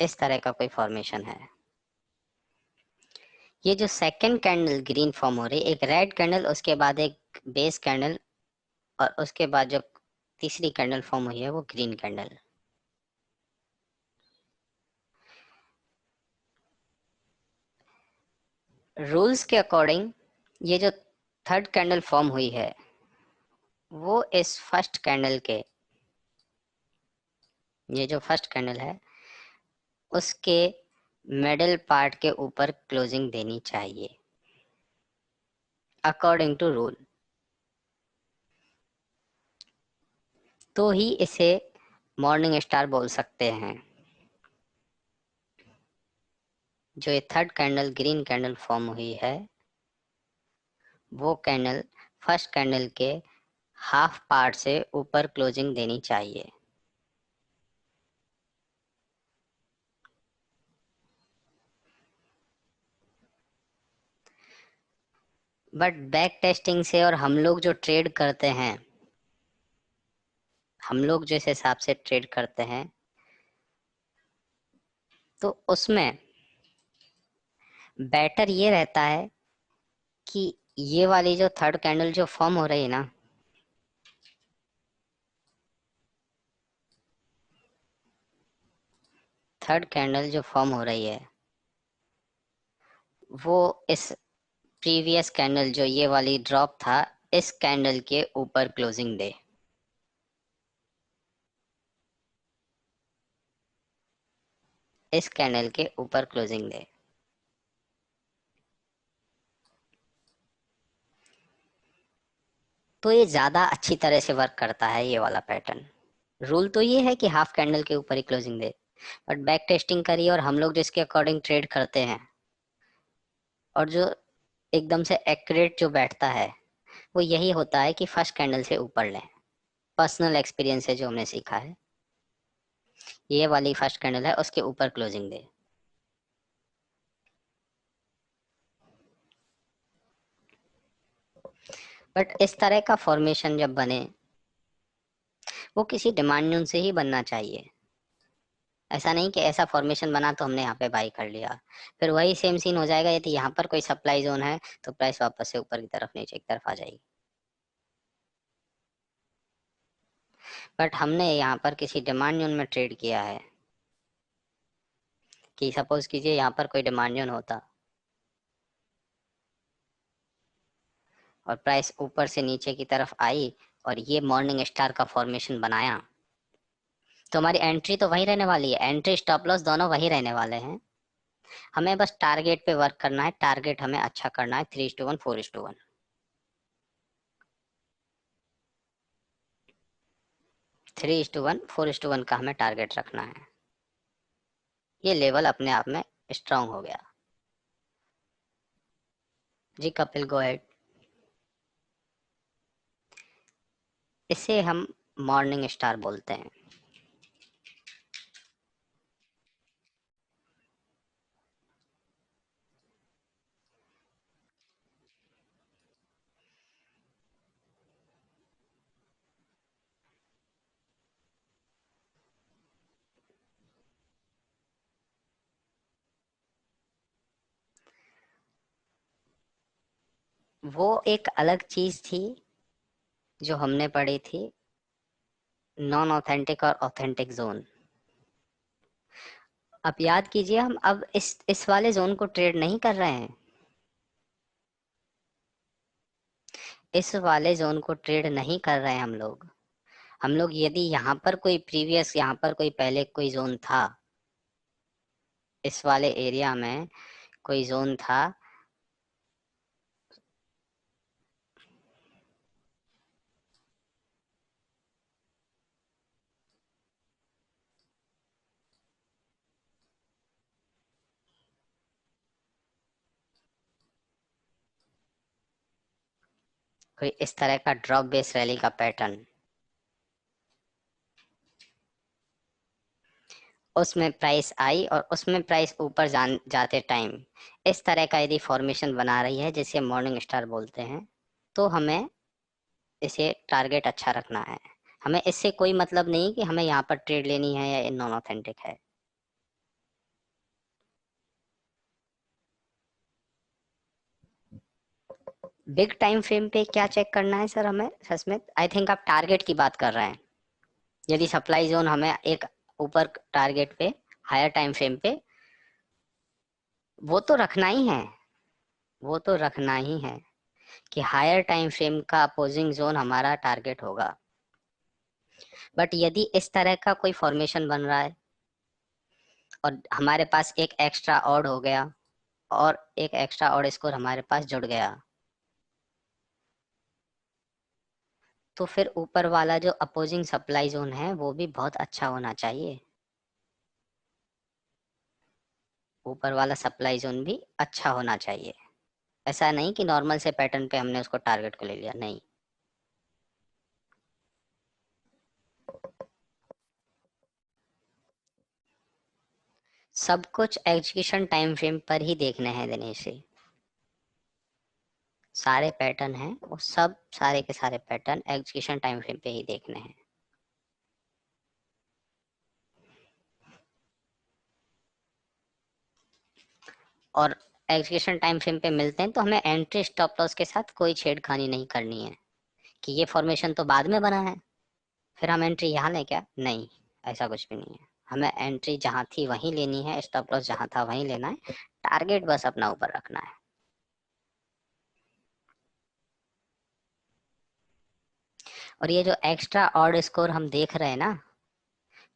इस तरह का कोई फॉर्मेशन है। ये जो सेकंड कैंडल ग्रीन फॉर्म हो रही है, एक रेड कैंडल, उसके बाद एक बेस कैंडल, और उसके बाद जो तीसरी कैंडल फॉर्म हुई है वो ग्रीन कैंडल। रूल्स के अकॉर्डिंग ये जो थर्ड कैंडल फॉर्म हुई है वो इस फर्स्ट कैंडल के, ये जो फर्स्ट कैंडल है उसके मिडिल पार्ट के ऊपर क्लोजिंग देनी चाहिए अकॉर्डिंग टू रूल। तो ही इसे मॉर्निंग स्टार बोल सकते हैं। जो ये third candle green candle form हुई है वो कैंडल फर्स्ट कैंडल के हाफ पार्ट से ऊपर क्लोजिंग देनी चाहिए। बट बैक टेस्टिंग से और हम लोग जो ट्रेड करते हैं, हम लोग जिस हिसाब से ट्रेड करते हैं तो उसमें बेटर ये रहता है कि ये वाली जो थर्ड कैंडल जो फॉर्म हो रही है ना, थर्ड कैंडल जो फॉर्म हो रही है वो इस प्रीवियस कैंडल जो ये वाली ड्रॉप था इस कैंडल के ऊपर क्लोजिंग दे। इस कैंडल के ऊपर क्लोजिंग दे। तो ये ज्यादा अच्छी तरह से वर्क करता है ये वाला पैटर्न। रूल तो ये है कि हाफ कैंडल के ऊपर ही क्लोजिंग दे, बट बैक टेस्टिंग करिए और हम लोग जिसके अकॉर्डिंग ट्रेड करते हैं और जो एकदम से एक्यूरेट जो बैठता है वो यही होता है कि फर्स्ट कैंडल से ऊपर लें। पर्सनल एक्सपीरियंस से जो हमने सीखा है, ये वाली फर्स्ट कैंडल है उसके ऊपर क्लोजिंग दे। बट इस तरह का फॉर्मेशन जब बने वो किसी डिमांड न्यून से ही बनना चाहिए। ऐसा नहीं कि ऐसा फॉर्मेशन बना तो हमने यहाँ पे बाई कर लिया, फिर वही सेम सीन हो जाएगा। यदि यहाँ पर कोई सप्लाई जोन है तो प्राइस वापस से ऊपर की तरफ नीचे की तरफ आ जाएगी। बट हमने यहाँ पर किसी डिमांड जोन में ट्रेड किया है कि सपोज कीजिए यहाँ पर कोई डिमांड जोन होता और प्राइस ऊपर से नीचे की तरफ आई और ये मॉर्निंग स्टार का फॉर्मेशन बनाया, तो हमारी एंट्री तो वही रहने वाली है, एंट्री स्टॉप लॉस दोनों वही रहने वाले हैं। हमें बस टारगेट पे वर्क करना है, टारगेट हमें अच्छा करना है 3:1 4:1। 3:1 4:1 का हमें टारगेट रखना है। ये लेवल अपने आप में स्ट्रांग हो गया। जी कपिल गो अहेड। इसे हम मॉर्निंग स्टार बोलते हैं। वो एक अलग चीज थी जो हमने पढ़ी थी, नॉन ऑथेंटिक और ऑथेंटिक जोन। अब याद कीजिए, हम अब इस वाले जोन को ट्रेड नहीं कर रहे हैं। इस वाले जोन को ट्रेड नहीं कर रहे हैं हम लोग। हम लोग यदि यहाँ पर कोई प्रीवियस, यहाँ पर कोई पहले कोई जोन था, इस वाले एरिया में कोई जोन था, कोई इस तरह का ड्रॉप बेस रैली का पैटर्न, उसमें प्राइस आई और उसमें प्राइस ऊपर जाते टाइम इस तरह का यदि फॉर्मेशन बना रही है जिसे मॉर्निंग स्टार बोलते हैं, तो हमें इसे टारगेट अच्छा रखना है। हमें इससे कोई मतलब नहीं कि हमें यहाँ पर ट्रेड लेनी है या नॉन ऑथेंटिक है। बिग टाइम फ्रेम पे क्या चेक करना है सर हमें सस्मित? आई थिंक आप टारगेट की बात कर रहे हैं। यदि सप्लाई जोन हमें एक ऊपर टारगेट पे हायर टाइम फ्रेम पे, वो तो रखना ही है, वो तो रखना ही है कि हायर टाइम फ्रेम का अपोजिंग जोन हमारा टारगेट होगा। बट यदि इस तरह का कोई फॉर्मेशन बन रहा है और हमारे पास एक एक्स्ट्रा ऑड हो गया और एक एक्स्ट्रा ऑड स्कोर हमारे पास जुड़ गया, तो फिर ऊपर वाला जो अपोजिंग सप्लाई जोन है वो भी बहुत अच्छा होना चाहिए। ऊपर वाला सप्लाई जोन भी अच्छा होना चाहिए। ऐसा नहीं कि नॉर्मल से पैटर्न पे हमने उसको टारगेट को ले लिया, नहीं। सब कुछ एग्जीक्यूशन टाइम फ्रेम पर ही देखने हैं दिनेश जी। सारे पैटर्न हैं वो सब सारे के सारे पैटर्न एग्जीक्यूशन टाइम फ्रेम पे ही देखने हैं। और एग्जीक्यूशन टाइम फ्रेम पे मिलते हैं तो हमें एंट्री स्टॉप लॉस के साथ कोई छेड़खानी नहीं करनी है कि ये फॉर्मेशन तो बाद में बना है, फिर हम एंट्री यहाँ लें क्या? नहीं, ऐसा कुछ भी नहीं है। हमें एंट्री जहाँ थी वहीं लेनी है, स्टॉप लॉस जहाँ था वहीं लेना है, टारगेट बस अपना ऊपर रखना है। और ये जो एक्स्ट्रा ऑड स्कोर हम देख रहे हैं ना,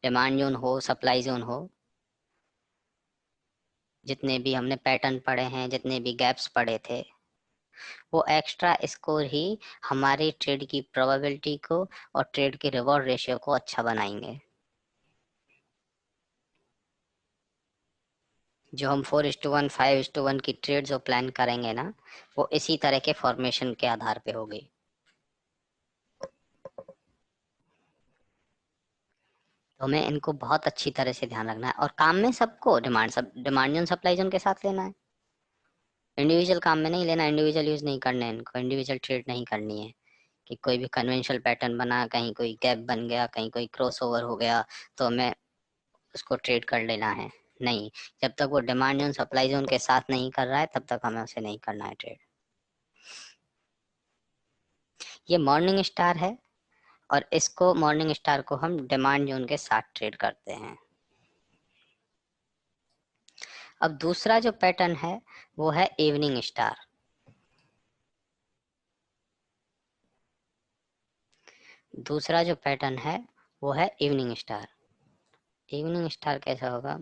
डिमांड जोन हो सप्लाई जोन हो, जितने भी हमने पैटर्न पढ़े हैं, जितने भी गैप्स पढ़े थे, वो एक्स्ट्रा स्कोर ही हमारी ट्रेड की प्रोबेबिलिटी को और ट्रेड के रिवॉर्ड रेशियो को अच्छा बनाएंगे। जो हम 4:1 5:1 की ट्रेड जो प्लान करेंगे ना, वो इसी तरह के फॉर्मेशन के आधार पे होगी। तो हमें इनको बहुत अच्छी तरह से ध्यान रखना है और काम में सबको डिमांड जोन सप्लाई जोन के साथ लेना है। इंडिविजुअल काम में नहीं लेना, इंडिविजुअल यूज नहीं करना है इनको, इंडिविजुअल ट्रेड नहीं करनी है कि कोई भी कन्वेंशनल पैटर्न बना, कहीं कोई गैप बन गया, कहीं कोई क्रॉस ओवर हो गया तो हमें उसको ट्रेड कर लेना है। नहीं, जब तक वो डिमांड जोन सप्लाई जोन के साथ नहीं कर रहा है तब तक हमें उसे नहीं करना है ट्रेड। ये मॉर्निंग स्टार है और इसको मॉर्निंग स्टार को हम डिमांड जोन के साथ ट्रेड करते हैं। अब दूसरा जो पैटर्न है वो है इवनिंग स्टार। दूसरा जो पैटर्न है वो है इवनिंग स्टार। इवनिंग स्टार कैसा होगा?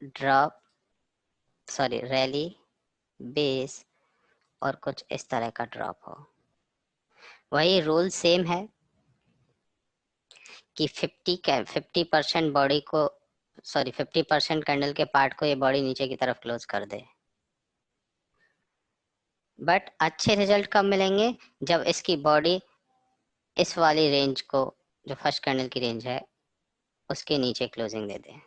ड्रॉप, सॉरी रैली, बेस और कुछ इस तरह का ड्रॉप हो। वही रूल सेम है कि 50% बॉडी को, सॉरी 50% कैंडल के पार्ट को ये बॉडी नीचे की तरफ क्लोज कर दे। बट अच्छे रिजल्ट कब मिलेंगे? जब इसकी बॉडी इस वाली रेंज को, जो फर्स्ट कैंडल की रेंज है, उसके नीचे क्लोजिंग दे दे,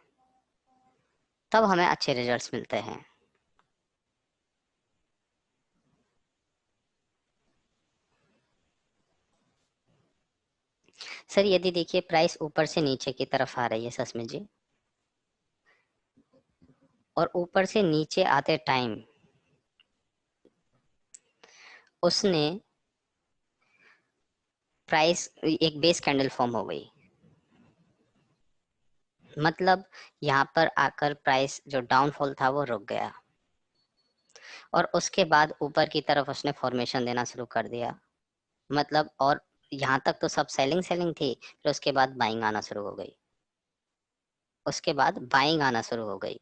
तब हमें अच्छे रिजल्ट्स मिलते हैं। सर यदि देखिए प्राइस ऊपर से नीचे की तरफ आ रही है सस्मित जी, और ऊपर से नीचे आते टाइम उसने प्राइस एक बेस कैंडल फॉर्म हो गई, मतलब यहाँ पर आकर प्राइस जो डाउनफॉल था वो रुक गया और उसके बाद ऊपर की तरफ उसने फॉर्मेशन देना शुरू कर दिया, मतलब और यहाँ तक तो सब सेलिंग सेलिंग थी, फिर उसके बाद बाइंग आना शुरू हो गई, उसके बाद बाइंग आना शुरू हो गई।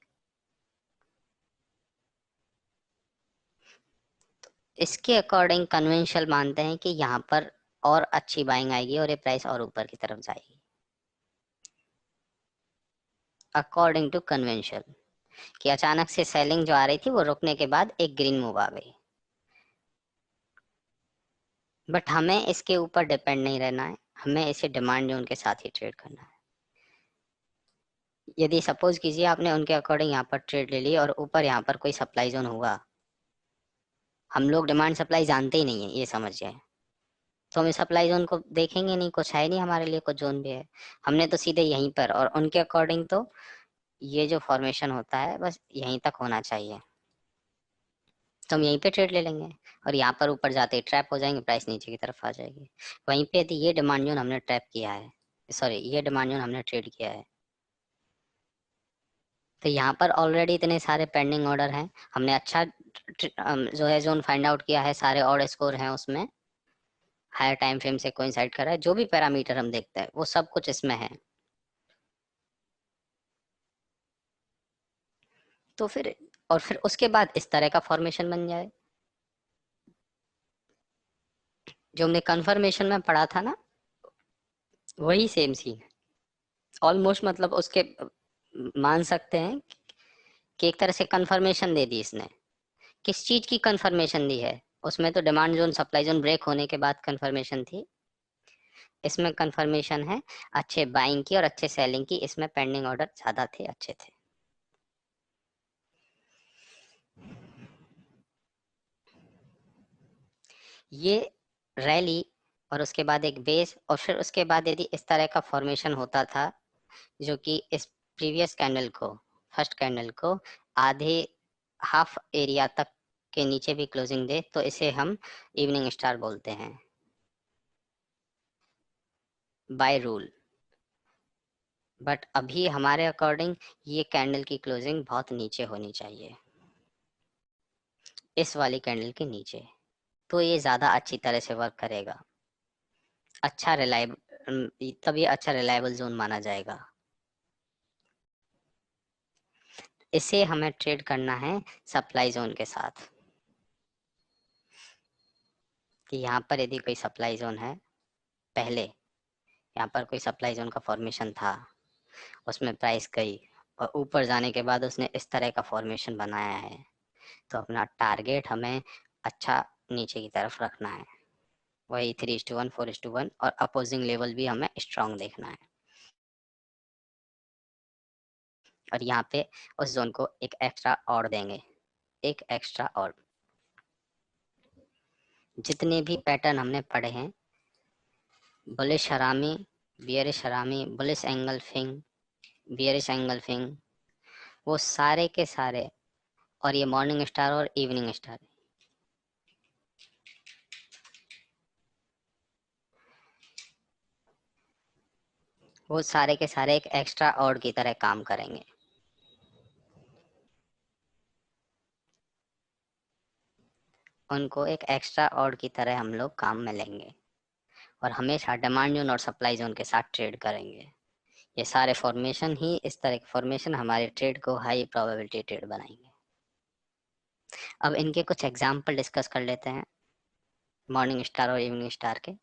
इसके अकॉर्डिंग कन्वेंशनल मानते हैं कि यहाँ पर और अच्छी बाइंग आएगी और ये प्राइस और ऊपर की तरफ जाएगी, अकॉर्डिंग टू कन्वेंशनल, कि अचानक से सेलिंग जो आ रही थी वो रुकने के बाद एक ग्रीन मूव आ गई। बट हमें इसके ऊपर डिपेंड नहीं रहना है, हमें इसे डिमांड जोन के साथ ही ट्रेड करना है। यदि सपोज कीजिए आपने उनके अकॉर्डिंग यहाँ पर ट्रेड ले ली और ऊपर यहाँ पर कोई सप्लाई जोन हुआ हम लोग डिमांड सप्लाई जानते ही नहीं है, ये समझ जाए। तो हम सप्लाई जोन को देखेंगे नहीं, कुछ है नहीं हमारे लिए, कुछ जोन भी है। हमने तो सीधे यहीं पर, और उनके अकॉर्डिंग तो ये जो फॉर्मेशन होता है बस यहीं तक होना चाहिए, तो हम यहीं पे ट्रेड ले लेंगे। और यहाँ पर ऊपर जाते ही ट्रैप हो जाएंगे, प्राइस नीचे की तरफ आ जाएगी। वहीं पे यदि ये डिमांड जोन हमने ट्रैप किया है, सॉरी ये डिमांड जोन हमने ट्रेड किया है, तो यहाँ पर ऑलरेडी इतने सारे पेंडिंग ऑर्डर हैं। हमने अच्छा जो है जोन फाइंड आउट किया है, सारे ऑर्डर स्कोर हैं उसमें, हायर टाइम फ्रेम से कोइंसाइड कर रहा है, जो भी पैरामीटर हम देखते हैं वो सब कुछ इसमें है। तो फिर और फिर उसके बाद इस तरह का फॉर्मेशन बन जाए, जो हमने कंफर्मेशन में पढ़ा था ना, वही सेम सीन ऑलमोस्ट। मतलब उसके मान सकते हैं कि एक तरह से कंफर्मेशन दे दी इसने। किस चीज की कंफर्मेशन दी है? उसमें तो demand zone supply zone break होने के बाद कंफर्मेशन थी, इसमें कंफर्मेशन है अच्छे बाइंग की और अच्छे सेलिंग की। इसमें पेंडिंग ऑर्डर ज्यादा थे, अच्छे थे। ये रैली और उसके बाद एक बेस, और फिर उसके बाद यदि इस तरह का फॉर्मेशन होता था जो कि इस प्रीवियस कैंडल को, फर्स्ट कैंडल को आधे हाफ एरिया तक के नीचे भी क्लोजिंग दे, तो इसे हम इवनिंग स्टार बोलते हैं बाय रूल। बट अभी हमारे अकॉर्डिंग ये कैंडल की क्लोजिंग बहुत नीचे होनी चाहिए, इस वाली कैंडल के नीचे, तो ये ज्यादा अच्छी तरह से वर्क करेगा। अच्छा रिलायबल, तब ये अच्छा रिलायबल जोन माना जाएगा। इसे हमें ट्रेड करना है सप्लाई जोन के साथ, कि यहाँ पर यदि कोई सप्लाई जोन है, पहले यहाँ पर कोई सप्लाई जोन का फॉर्मेशन था, उसमें प्राइस गई और ऊपर जाने के बाद उसने इस तरह का फॉर्मेशन बनाया है, तो अपना टारगेट हमें अच्छा नीचे की तरफ रखना है, वही 3:1 4:1, और अपोजिंग लेवल भी हमें स्ट्रांग देखना है। और यहाँ पे उस जोन को एक एक्स्ट्रा और देंगे, एक एक्स्ट्रा और। जितने भी पैटर्न हमने पढ़े हैं, बुलिश हरामी, बियरिश हरामी, बुलिश एंगल्फिंग, बियरिश एंगल्फिंग, वो सारे के सारे, और ये मॉर्निंग स्टार और इवनिंग स्टार, वो सारे के सारे एक एक्स्ट्रा ऑड की तरह काम करेंगे। उनको एक एक्स्ट्रा ऑड की तरह हम लोग काम में लेंगे और हमेशा डिमांड जोन और सप्लाई जोन के साथ ट्रेड करेंगे। ये सारे फॉर्मेशन ही, इस तरह के फॉर्मेशन हमारे ट्रेड को हाई प्रोबेबिलिटी ट्रेड बनाएंगे। अब इनके कुछ एग्जाम्पल डिस्कस कर लेते हैं, मॉर्निंग स्टार और इवनिंग स्टार के।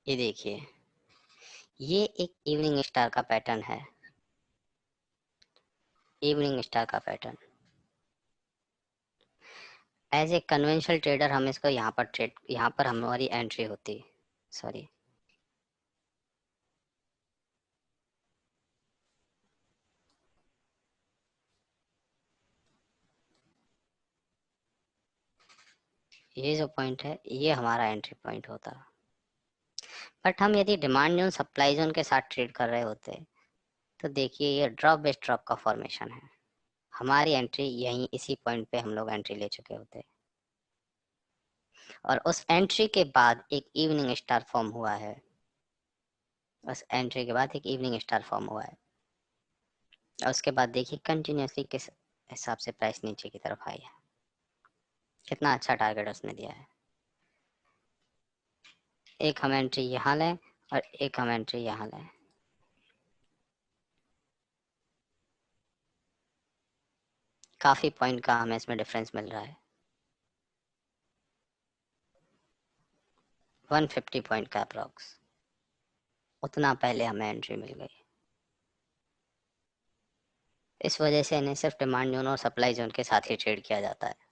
ये देखिए, ये एक इवनिंग स्टार का पैटर्न है, इवनिंग स्टार का pattern. As a conventional trader हम इसको यहाँ पर ट्रेड, यहाँ पर हमारी एंट्री होती, सॉरी ये जो पॉइंट है ये हमारा एंट्री पॉइंट होता। बट हम यदि डिमांड जोन सप्लाई जोन के साथ ट्रेड कर रहे होते, तो देखिए ये ड्रॉप बेस ड्रॉप का फॉर्मेशन है, हमारी एंट्री यहीं इसी पॉइंट पे हम लोग एंट्री ले चुके होते। और उस एंट्री के बाद एक इवनिंग स्टार फॉर्म हुआ है, उस एंट्री के बाद एक इवनिंग स्टार फॉर्म हुआ है। और उसके बाद देखिए कंटिन्यूसली किस हिसाब से प्राइस नीचे की तरफ आई है, कितना अच्छा टारगेट उसने दिया है। एक हम एंट्री यहाँ लें और एक हम एंट्री यहाँ लें, काफी पॉइंट का हमें इसमें डिफरेंस मिल रहा है, 150 पॉइंट का अप्रॉक्स, उतना पहले हमें एंट्री मिल गई। इस वजह से इन्हें सिर्फ डिमांड जोन और सप्लाई जोन के साथ ही ट्रेड किया जाता है।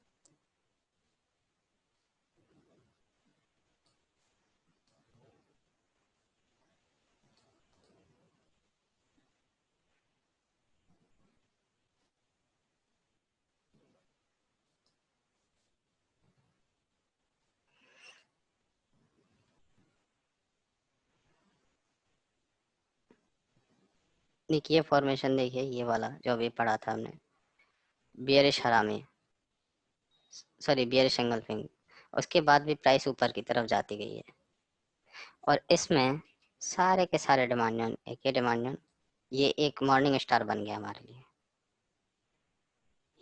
देखिए ये फॉर्मेशन देखिए, ये वाला जो अभी पढ़ा था हमने, बियरिश हरामी, सॉरी बियरिश एंगल्फिंग, उसके बाद भी प्राइस ऊपर की तरफ जाती गई है। और इसमें सारे के सारे डिमांड जोन, एक ये डिमांड जोन, ये एक मॉर्निंग स्टार बन गया हमारे लिए,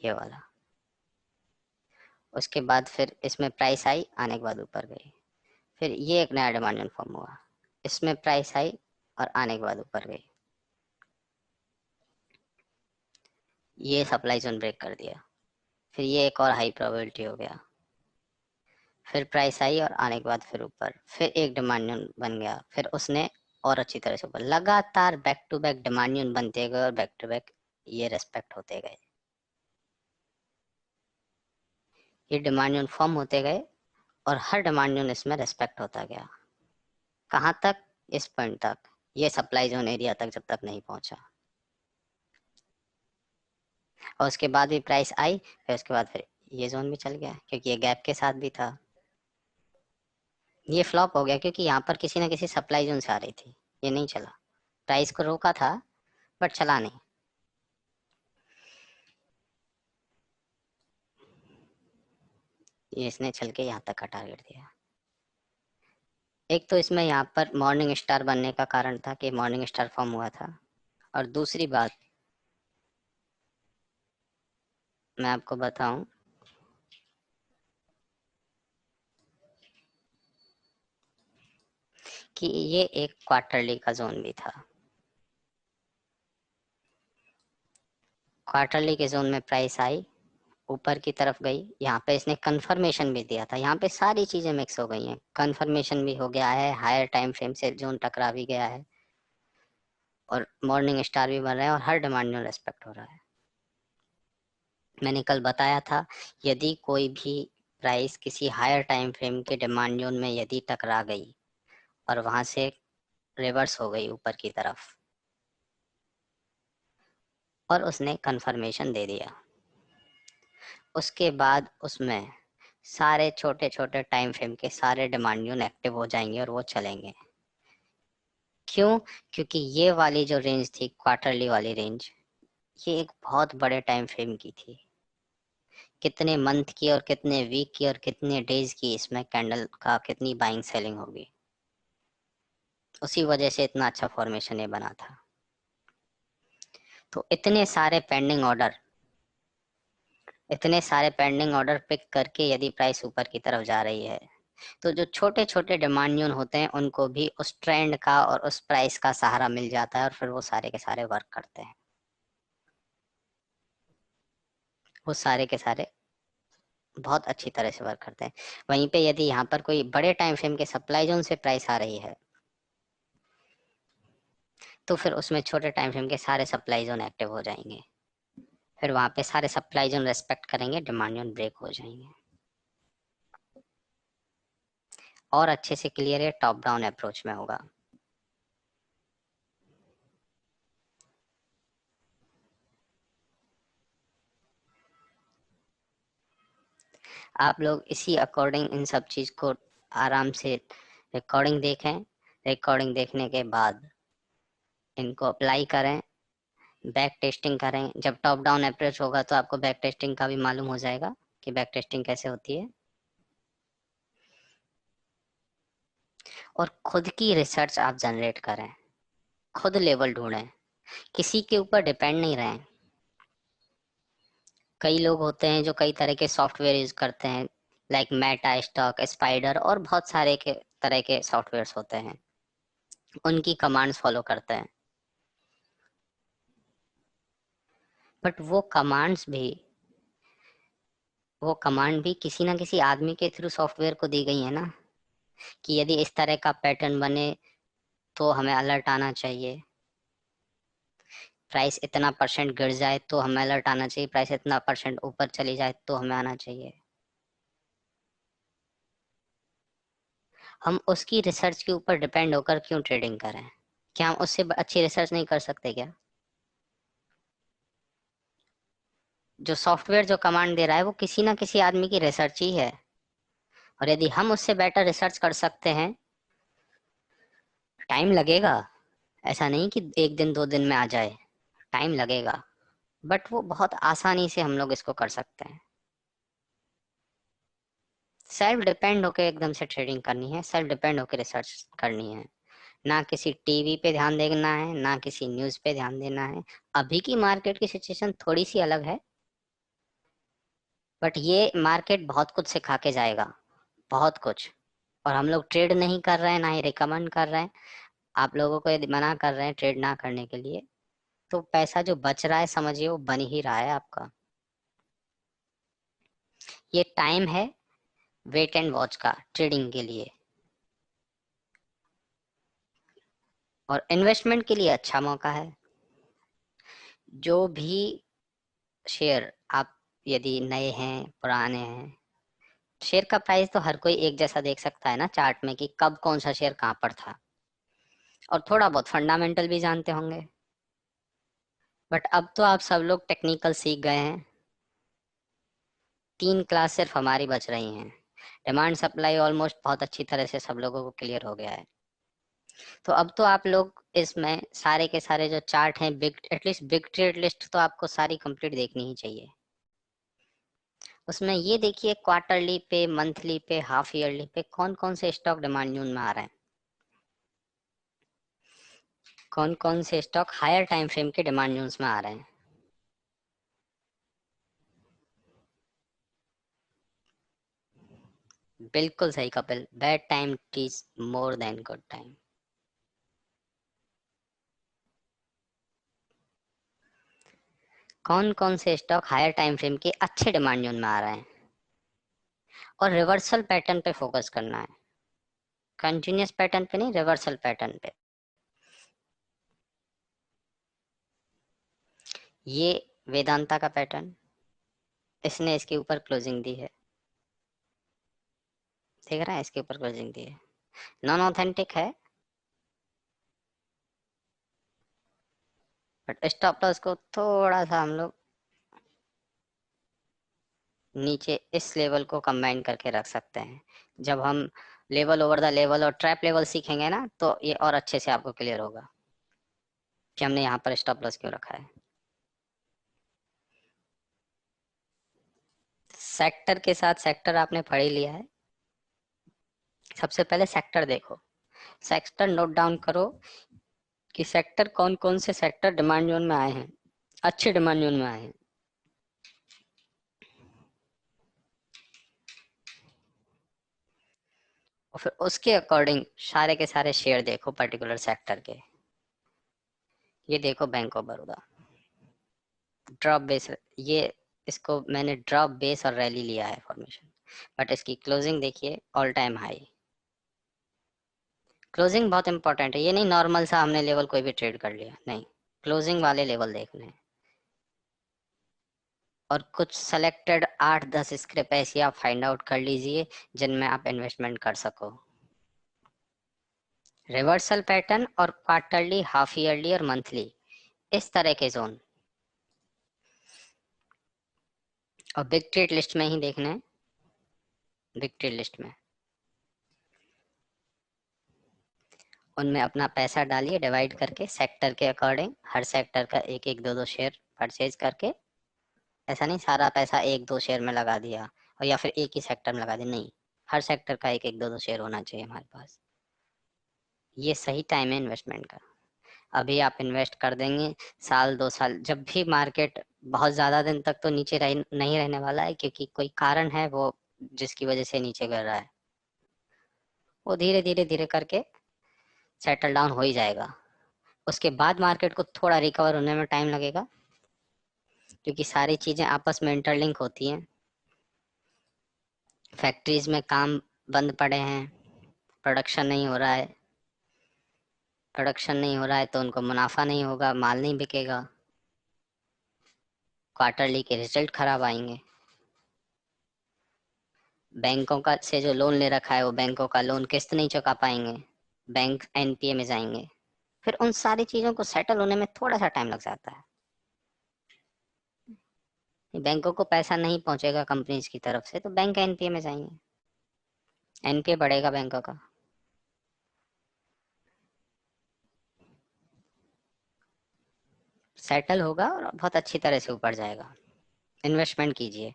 ये वाला। उसके बाद फिर इसमें प्राइस आई, आने के बाद ऊपर गई, फिर ये एक नया डिमांड जोन फॉर्म हुआ, इसमें प्राइस आई और आने के बाद ऊपर गई, ये सप्लाई जोन ब्रेक कर दिया, फिर ये एक और हाई प्रोबेबिलिटी हो गया, फिर प्राइस आई और आने के बाद फिर ऊपर, फिर एक डिमांड जोन बन गया, फिर उसने और अच्छी तरह से ऊपर, लगातार back to back demand zone बनते गए और बैक टू बैक ये रेस्पेक्ट होते गए, ये डिमांड जोन फॉर्म होते गए और हर डिमांड जोन इसमें रेस्पेक्ट होता गया। कहाँ तक? इस पॉइंट तक, ये सप्लाई जोन एरिया तक जब तक नहीं पहुंचा। और उसके बाद भी प्राइस आई, फिर उसके बाद फिर ये जोन भी चल गया क्योंकि ये गैप के साथ भी था। ये फ्लॉप हो गया क्योंकि यहाँ पर किसी ना किसी सप्लाई जोन से आ रही थी, ये नहीं चला, प्राइस को रोका था बट चला नहीं। ये इसने चल के यहाँ तक का टारगेट दिया। एक तो इसमें यहाँ पर मॉर्निंग स्टार बनने का कारण था कि मॉर्निंग स्टार फॉर्म हुआ था, और दूसरी बात मैं आपको बताऊं कि ये एक क्वार्टरली का जोन भी था। क्वार्टरली के जोन में प्राइस आई, ऊपर की तरफ गई, यहाँ पे इसने कंफर्मेशन भी दिया था, यहाँ पे सारी चीजें मिक्स हो गई हैं, कंफर्मेशन भी हो गया है, हायर टाइम फ्रेम से जोन टकरा भी गया है, और मॉर्निंग स्टार भी बन रहा है, और हर डिमांड में रेस्पेक्ट हो रहा है। मैंने कल बताया था, यदि कोई भी प्राइस किसी हायर टाइम फ्रेम के डिमांड जोन में यदि टकरा गई और वहां से रिवर्स हो गई ऊपर की तरफ और उसने कंफर्मेशन दे दिया, उसके बाद उसमें सारे छोटे छोटे टाइम फ्रेम के सारे डिमांड जोन एक्टिव हो जाएंगे और वो चलेंगे। क्यों? क्योंकि ये वाली जो रेंज थी, क्वार्टरली वाली रेंज, ये एक बहुत बड़े टाइम फ्रेम की थी, कितने मंथ की और कितने वीक की और कितने डेज की इसमें कैंडल का कितनी बाइंग सेलिंग होगी, उसी वजह से इतना अच्छा फॉर्मेशन ये बना था। तो इतने सारे पेंडिंग ऑर्डर पिक करके यदि प्राइस ऊपर की तरफ जा रही है, तो जो छोटे छोटे डिमांड जोन होते हैं उनको भी उस ट्रेंड का और उस प्राइस का सहारा मिल जाता है और फिर वो सारे के सारे वर्क करते हैं, वो सारे के सारे बहुत अच्छी तरह से वर्क करते हैं। वहीं पे यदि यहाँ पर कोई बड़े टाइम फ्रेम के सप्लाई जोन से प्राइस आ रही है, तो फिर उसमें छोटे टाइम फ्रेम के सारे सप्लाई जोन एक्टिव हो जाएंगे, फिर वहां पे सारे सप्लाई जोन रेस्पेक्ट करेंगे, डिमांड जोन ब्रेक हो जाएंगे। और अच्छे से क्लियर है, टॉप डाउन अप्रोच में होगा। आप लोग इसी अकॉर्डिंग इन सब चीज को आराम से रिकॉर्डिंग देखें, रिकॉर्डिंग देखने के बाद इनको अप्लाई करें, बैक टेस्टिंग करें। जब टॉप डाउन अप्रोच होगा तो आपको बैक टेस्टिंग का भी मालूम हो जाएगा कि बैक टेस्टिंग कैसे होती है। और खुद की रिसर्च आप जनरेट करें, खुद लेवल ढूंढें, किसी के ऊपर डिपेंड नहीं रहें। कई लोग होते हैं जो कई तरह के सॉफ्टवेयर यूज करते हैं, लाइक मेटा स्टॉक, स्पाइडर और बहुत सारे के तरह के सॉफ्टवेयर्स होते हैं, उनकी कमांड्स फॉलो करते हैं। बट वो कमांड भी किसी ना किसी आदमी के थ्रू सॉफ्टवेयर को दी गई है ना, कि यदि इस तरह का पैटर्न बने तो हमें अलर्ट आना चाहिए, प्राइस इतना परसेंट गिर जाए तो हमें अलर्ट आना चाहिए, प्राइस इतना परसेंट ऊपर चली जाए तो हमें आना चाहिए। हम उसकी रिसर्च के ऊपर डिपेंड होकर क्यों ट्रेडिंग करें? क्या हम उससे अच्छी रिसर्च नहीं कर सकते क्या? जो सॉफ्टवेयर जो कमांड दे रहा है वो किसी ना किसी आदमी की रिसर्च ही है, और यदि हम उससे बेटर रिसर्च कर सकते हैं, टाइम लगेगा, ऐसा नहीं कि एक दिन दो दिन में आ जाए, टाइम लगेगा, बट वो बहुत आसानी से हम लोग इसको कर सकते हैं। सेल्फ डिपेंड होके एकदम से ट्रेडिंग करनी है, सेल्फ डिपेंड होके रिसर्च करनी है, ना किसी टीवी पे ध्यान देना है, ना किसी न्यूज़ पे ध्यान देना है। अभी की मार्केट की सिचुएशन थोड़ी सी अलग है, बट ये मार्केट बहुत कुछ सिखा के जाएगा, बहुत कुछ। और हम लोग ट्रेड नहीं कर रहे हैं, ना ही रिकमेंड कर रहे हैं, आप लोगों को यदि मना कर रहे हैं ट्रेड ना करने के लिए, तो पैसा जो बच रहा है समझिए वो बन ही रहा है आपका। ये टाइम है वेट एंड वॉच का ट्रेडिंग के लिए, और इन्वेस्टमेंट के लिए अच्छा मौका है। जो भी शेयर आप, यदि नए हैं पुराने हैं, शेयर का प्राइस तो हर कोई एक जैसा देख सकता है ना चार्ट में, कि कब कौन सा शेयर कहाँ पर था, और थोड़ा बहुत फंडामेंटल भी जानते होंगे। बट अब तो आप सब लोग टेक्निकल सीख गए हैं, 3 क्लास सिर्फ हमारी बच रही हैं, डिमांड सप्लाई ऑलमोस्ट बहुत अच्छी तरह से सब लोगों को क्लियर हो गया है। तो अब तो आप लोग इसमें सारे के सारे जो चार्ट हैं, big at least big trade list तो आपको सारी कंप्लीट देखनी ही चाहिए। उसमें ये देखिए क्वार्टरली पे, मंथली पे, हाफ ईयरली पे कौन कौन से स्टॉक डिमांड न्यून में आ रहे हैं, कौन कौन से स्टॉक हायर टाइम फ्रेम के डिमांड न्यूज में आ रहे हैं। बिल्कुल सही Kapil, bad time is more than good time. कौन कौन से स्टॉक हायर टाइम फ्रेम के अच्छे डिमांड जोन में आ रहे हैं, और रिवर्सल पैटर्न पे फोकस करना है, कंटिन्यूस पैटर्न पे नहीं, रिवर्सल पैटर्न पे। ये वेदांता का पैटर्न, इसने इसके ऊपर क्लोजिंग दी है, देख रहा है, इसके ऊपर क्लोजिंग दी है, नॉन ऑथेंटिक है, बट स्टॉप लॉस को थोड़ा सा हम लोग नीचे इस लेवल को कंबाइन करके रख सकते हैं। जब हम लेवल ओवर द लेवल और ट्रैप लेवल सीखेंगे ना, तो ये और अच्छे से आपको क्लियर होगा कि हमने यहाँ पर स्टॉप लॉस क्यों रखा है। सेक्टर के साथ सेक्टर आपने पढ़ ही लिया है, सबसे पहले सेक्टर देखो, सेक्टर नोट डाउन करो कि सेक्टर कौन कौन से सेक्टर डिमांड जोन में आए हैं, अच्छे डिमांड जोन में आए हैं। और फिर उसके अकॉर्डिंग सारे के सारे शेयर देखो पर्टिकुलर सेक्टर के। ये देखो bank of Baroda, drop base, ये इसको मैंने ड्रॉप बेस और रैली लिया है फॉर्मेशन, बट इसकी क्लोजिंग देखिए ऑल टाइम हाई। क्लोजिंग बहुत इंपॉर्टेंट है, ये नहीं नॉर्मल सा हमने लेवल कोई भी ट्रेड कर लिया, नहीं, क्लोजिंग वाले लेवल देखने हैं। और कुछ सेलेक्टेड 8-10 स्क्रिप्ट ऐसी आप फाइंड आउट कर लीजिए जिनमें आप इन्वेस्टमेंट कर सको, रिवर्सल पैटर्न और क्वार्टरली, हाफ ईयरली और मंथली, इस तरह के जोन, और बिग ट्रेड लिस्ट में ही देखना है। बिग ट्रेड लिस्ट में उनमें अपना पैसा डालिए डिवाइड करके सेक्टर के अकॉर्डिंग, हर सेक्टर का एक एक दो दो शेयर परचेज करके, ऐसा नहीं सारा पैसा एक दो शेयर में लगा दिया और या फिर एक ही सेक्टर में लगा दिया, नहीं, हर सेक्टर का एक एक दो दो शेयर होना चाहिए हमारे पास। ये सही टाइम है इन्वेस्टमेंट का। अभी आप इन्वेस्ट कर देंगे, साल 2 साल, जब भी मार्केट बहुत ज्यादा दिन तक तो नीचे नहीं रहने वाला है, क्योंकि कोई कारण है वो जिसकी वजह से नीचे गिर रहा है, वो धीरे धीरे धीरे करके सेटल डाउन हो ही जाएगा। उसके बाद मार्केट को थोड़ा रिकवर होने में टाइम लगेगा, क्योंकि सारी चीजें आपस में इंटरलिंक होती हैं। फैक्ट्रीज में काम बंद पड़े हैं, प्रोडक्शन नहीं हो रहा है, प्रोडक्शन नहीं हो रहा है तो उनको मुनाफा नहीं होगा, माल नहीं बिकेगा, क्वार्टरली के रिजल्ट खराब आएंगे। बैंकों का से जो लोन ले रखा है वो बैंकों का लोन किस्त नहीं चुका पाएंगे, बैंक एनपीए में जाएंगे। फिर उन सारी चीजों को सेटल होने में थोड़ा सा टाइम लग जाता है। बैंकों को पैसा नहीं पहुंचेगा कंपनीज की तरफ से तो बैंक एनपीए में जाएंगे, एनपीए बढ़ेगा बैंकों का। सेटल होगा और बहुत अच्छी तरह से ऊपर जाएगा। इन्वेस्टमेंट कीजिए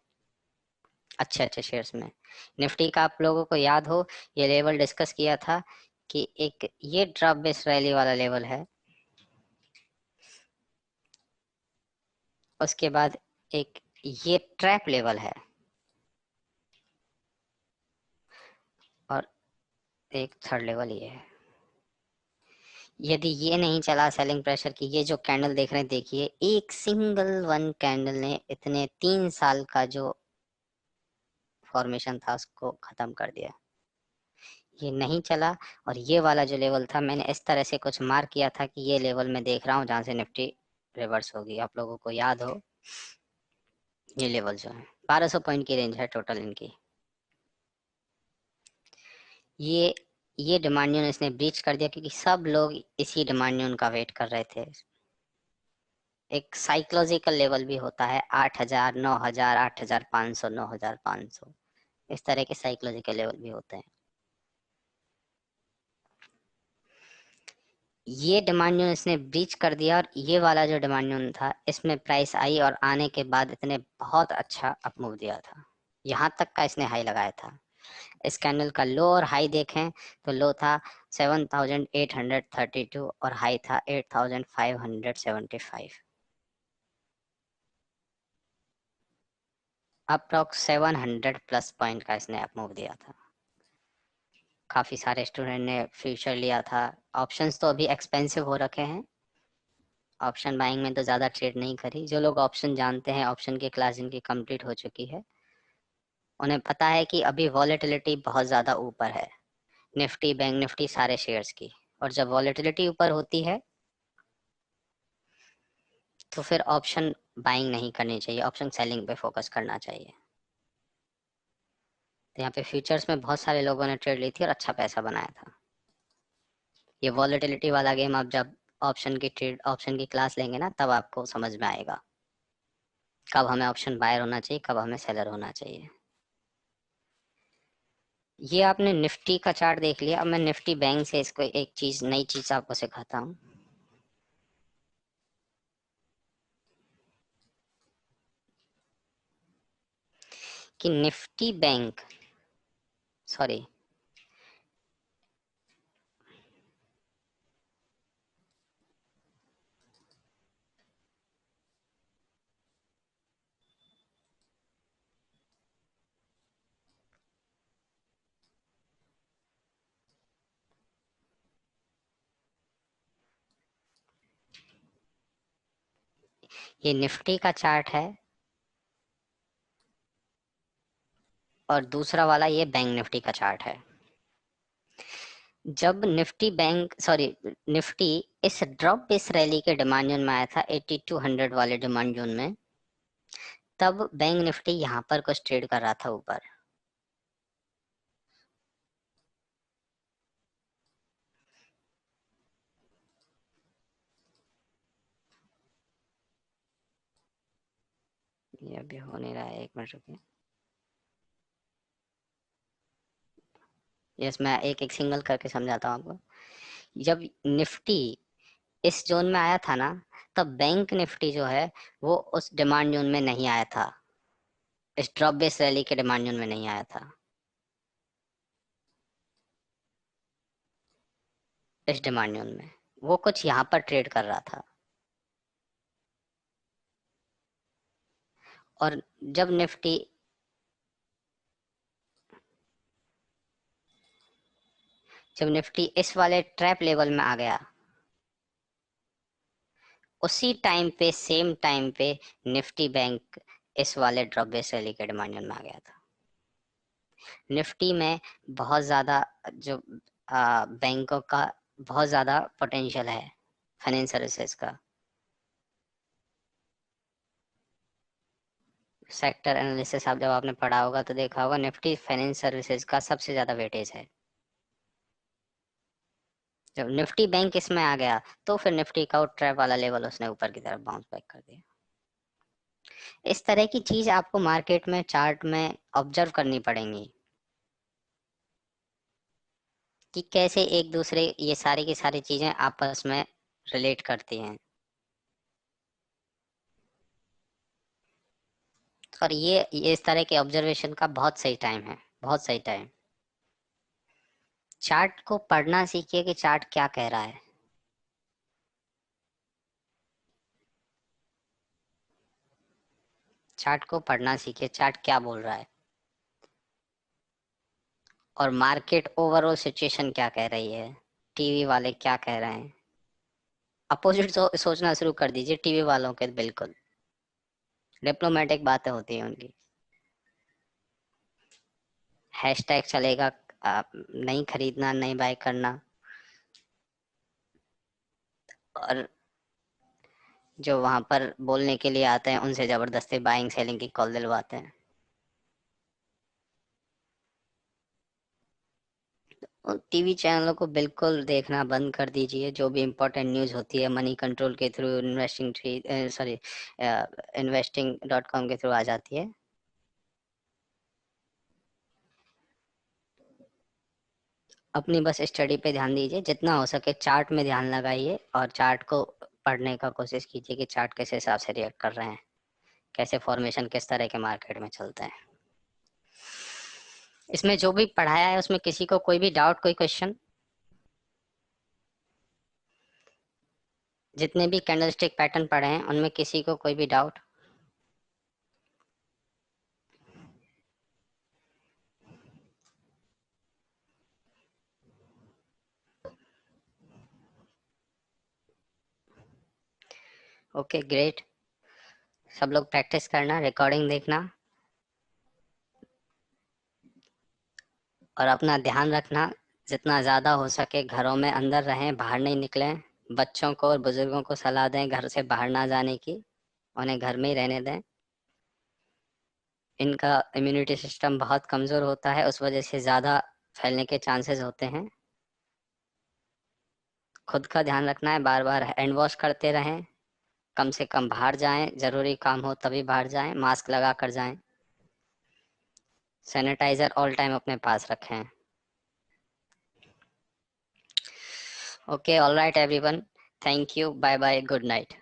अच्छे अच्छे शेयर्स में। निफ्टी का आप लोगों को याद हो, ये लेवल डिस्कस किया था कि एक ये ड्रॉप बेस रैली वाला लेवल है, उसके बाद एक ये ट्रैप लेवल है, और एक थर्ड लेवल ये है। यदि ये नहीं चला सेलिंग प्रेशर की, ये जो कैंडल देख रहे हैं देखिए, एक सिंगल वन कैंडल ने इतने 3 साल का जो फॉर्मेशन था उसको खत्म कर दिया। ये नहीं चला, और ये वाला जो लेवल था मैंने इस तरह से कुछ मार्क किया था कि ये लेवल मैं देख रहा हूँ जहाँ से निफ्टी रिवर्स होगी। आप लोगों को याद हो, ये लेवल जो है 1200 पॉइंट की रेंज है टोटल इनकी। ये डिमांड जोन इसने ब्रीच कर दिया, क्योंकि सब लोग इसी डिमांड जोन का वेट कर रहे थे। एक साइकोलॉजिकल लेवल भी होता है, 8,000, 9,000, 8,500, 9,500, इस तरह के साइकोलॉजिकल लेवल भी होते हैं। ये डिमांड जोन इसने ब्रीच कर दिया, और ये वाला जो डिमांड जोन था इसमें प्राइस आई, और आने के बाद इतने बहुत अच्छा अप मूव दिया था, यहाँ तक का इसने हाई लगाया था। इस कैंडल का लो और हाई देखें तो लो था 7,832 और हाई था 8,575। अप्रॉक्स 700 प्लस पॉइंट का इसने अप मूव दिया था। काफी सारे स्टूडेंट ने फ्यूचर लिया था। ऑप्शंस तो अभी एक्सपेंसिव हो रखे हैं, ऑप्शन बाइंग में तो ज़्यादा ट्रेड नहीं करी। जो लोग ऑप्शन जानते हैं, ऑप्शन की क्लास जिनकी कंप्लीट हो चुकी है, उन्हें पता है कि अभी वॉलेटिलिटी बहुत ज़्यादा ऊपर है, निफ्टी, बैंक निफ्टी, सारे शेयर्स की। और जब वॉलेटिलिटी ऊपर होती है तो फिर ऑप्शन बाइंग नहीं करनी चाहिए, ऑप्शन सेलिंग पे फोकस करना चाहिए। तो यहाँ पे फ्यूचर्स में बहुत सारे लोगों ने ट्रेड ली थी और अच्छा पैसा बनाया था। ये वॉलेटिलिटी वाला गेम आप जब ऑप्शन की ट्रेड, ऑप्शन की क्लास लेंगे ना, तब आपको समझ में आएगा कब हमें ऑप्शन बायर होना चाहिए, कब हमें सेलर होना चाहिए। ये आपने निफ्टी का चार्ट देख लिया। अब मैं निफ्टी बैंक से इसको एक चीज, नई चीज आपको सिखाता हूँ कि निफ्टी बैंक, सॉरी, ये निफ्टी का चार्ट है, और दूसरा वाला ये बैंक निफ्टी का चार्ट है। जब निफ्टी बैंक, सॉरी, निफ्टी इस ड्रॉप बेस रैली के डिमांड जोन में आया था 8200 वाले डिमांड जोन में, तब बैंक निफ्टी यहाँ पर कुछ ट्रेड कर रहा था ऊपर। ये अभी हो नहीं रहा है, 1 मिनट रुकिए। यस, मैं एक एक सिंगल करके समझाता हूँ आपको। जब निफ्टी इस जोन में आया था ना, तब बैंक निफ्टी जो है वो उस डिमांड जोन में नहीं आया था, इस ड्रॉप बेस रैली के डिमांड जोन में नहीं आया था। इस डिमांड न्यून में, वो कुछ यहाँ पर ट्रेड कर रहा था। और जब निफ्टी इस वाले ट्रैप लेवल में आ गया, उसी टाइम पे, सेम टाइम पे निफ्टी बैंक इस वाले ड्रॉप बेस रैली के डिमांड में आ गया था। निफ्टी में बहुत ज्यादा जो बैंकों का बहुत ज्यादा पोटेंशियल है, फाइनेंस सर्विसेज का। सेक्टर एनालिसिस आप जब आपने पढ़ा होगा तो देखा होगा, निफ्टी फाइनेंस सर्विसेज का सबसे ज्यादा वेटेज है। जब निफ्टी बैंक इसमें आ गया तो फिर निफ्टी का ट्रैप वाला लेवल उसने ऊपर की तरफ बाउंस बैक कर दिया। इस तरह की चीज आपको मार्केट में चार्ट में ऑब्जर्व करनी पड़ेंगी कि कैसे एक दूसरे ये सारी की सारी चीजें आपस में रिलेट करती हैं। और ये इस तरह के ऑब्जर्वेशन का बहुत सही टाइम है, बहुत सही टाइम। चार्ट को पढ़ना सीखिए कि चार्ट क्या कह रहा है। चार्ट को पढ़ना सीखिए, चार्ट क्या बोल रहा है और मार्केट ओवरऑल सिचुएशन क्या कह रही है, टीवी वाले क्या कह रहे हैं। अपोजिट सोचना शुरू कर दीजिए टीवी वालों के, बिल्कुल डिप्लोमेटिक बातें होती हैं उनकी। हैशटैग चलेगा, नहीं खरीदना, नहीं बाय करना, और जो वहां पर बोलने के लिए आते हैं उनसे जबरदस्ती बाइंग सेलिंग की कॉल दिलवाते हैं। टीवी चैनलों को बिल्कुल देखना बंद कर दीजिए। जो भी इम्पोर्टेंट न्यूज़ होती है मनी कंट्रोल के थ्रू, investing.com के थ्रू आ जाती है। अपनी बस स्टडी पे ध्यान दीजिए, जितना हो सके चार्ट में ध्यान लगाइए और चार्ट को पढ़ने का कोशिश कीजिए कि चार्ट किस हिसाब से रिएक्ट कर रहे हैं, कैसे फॉर्मेशन किस तरह के मार्केट में चलते हैं। इसमें जो भी पढ़ाया है उसमें किसी को कोई भी डाउट, कोई क्वेश्चन? जितने भी कैंडलस्टिक पैटर्न पढ़े हैं उनमें किसी को कोई भी डाउट? Okay great. सब लोग प्रैक्टिस करना, रिकॉर्डिंग देखना और अपना ध्यान रखना। जितना ज़्यादा हो सके घरों में अंदर रहें, बाहर नहीं निकलें। बच्चों को और बुजुर्गों को सलाह दें घर से बाहर ना जाने की, उन्हें घर में ही रहने दें। इनका इम्यूनिटी सिस्टम बहुत कमज़ोर होता है, उस वजह से ज़्यादा फैलने के चांसेस होते हैं। खुद का ध्यान रखना है, बार बार हैंड वॉश करते रहें, कम से कम बाहर जाएं, ज़रूरी काम हो तभी बाहर जाएं, मास्क लगा कर जाएं, सैनिटाइज़र ऑल टाइम अपने पास रखें। Okay, all right everyone, thank you, bye bye, good night.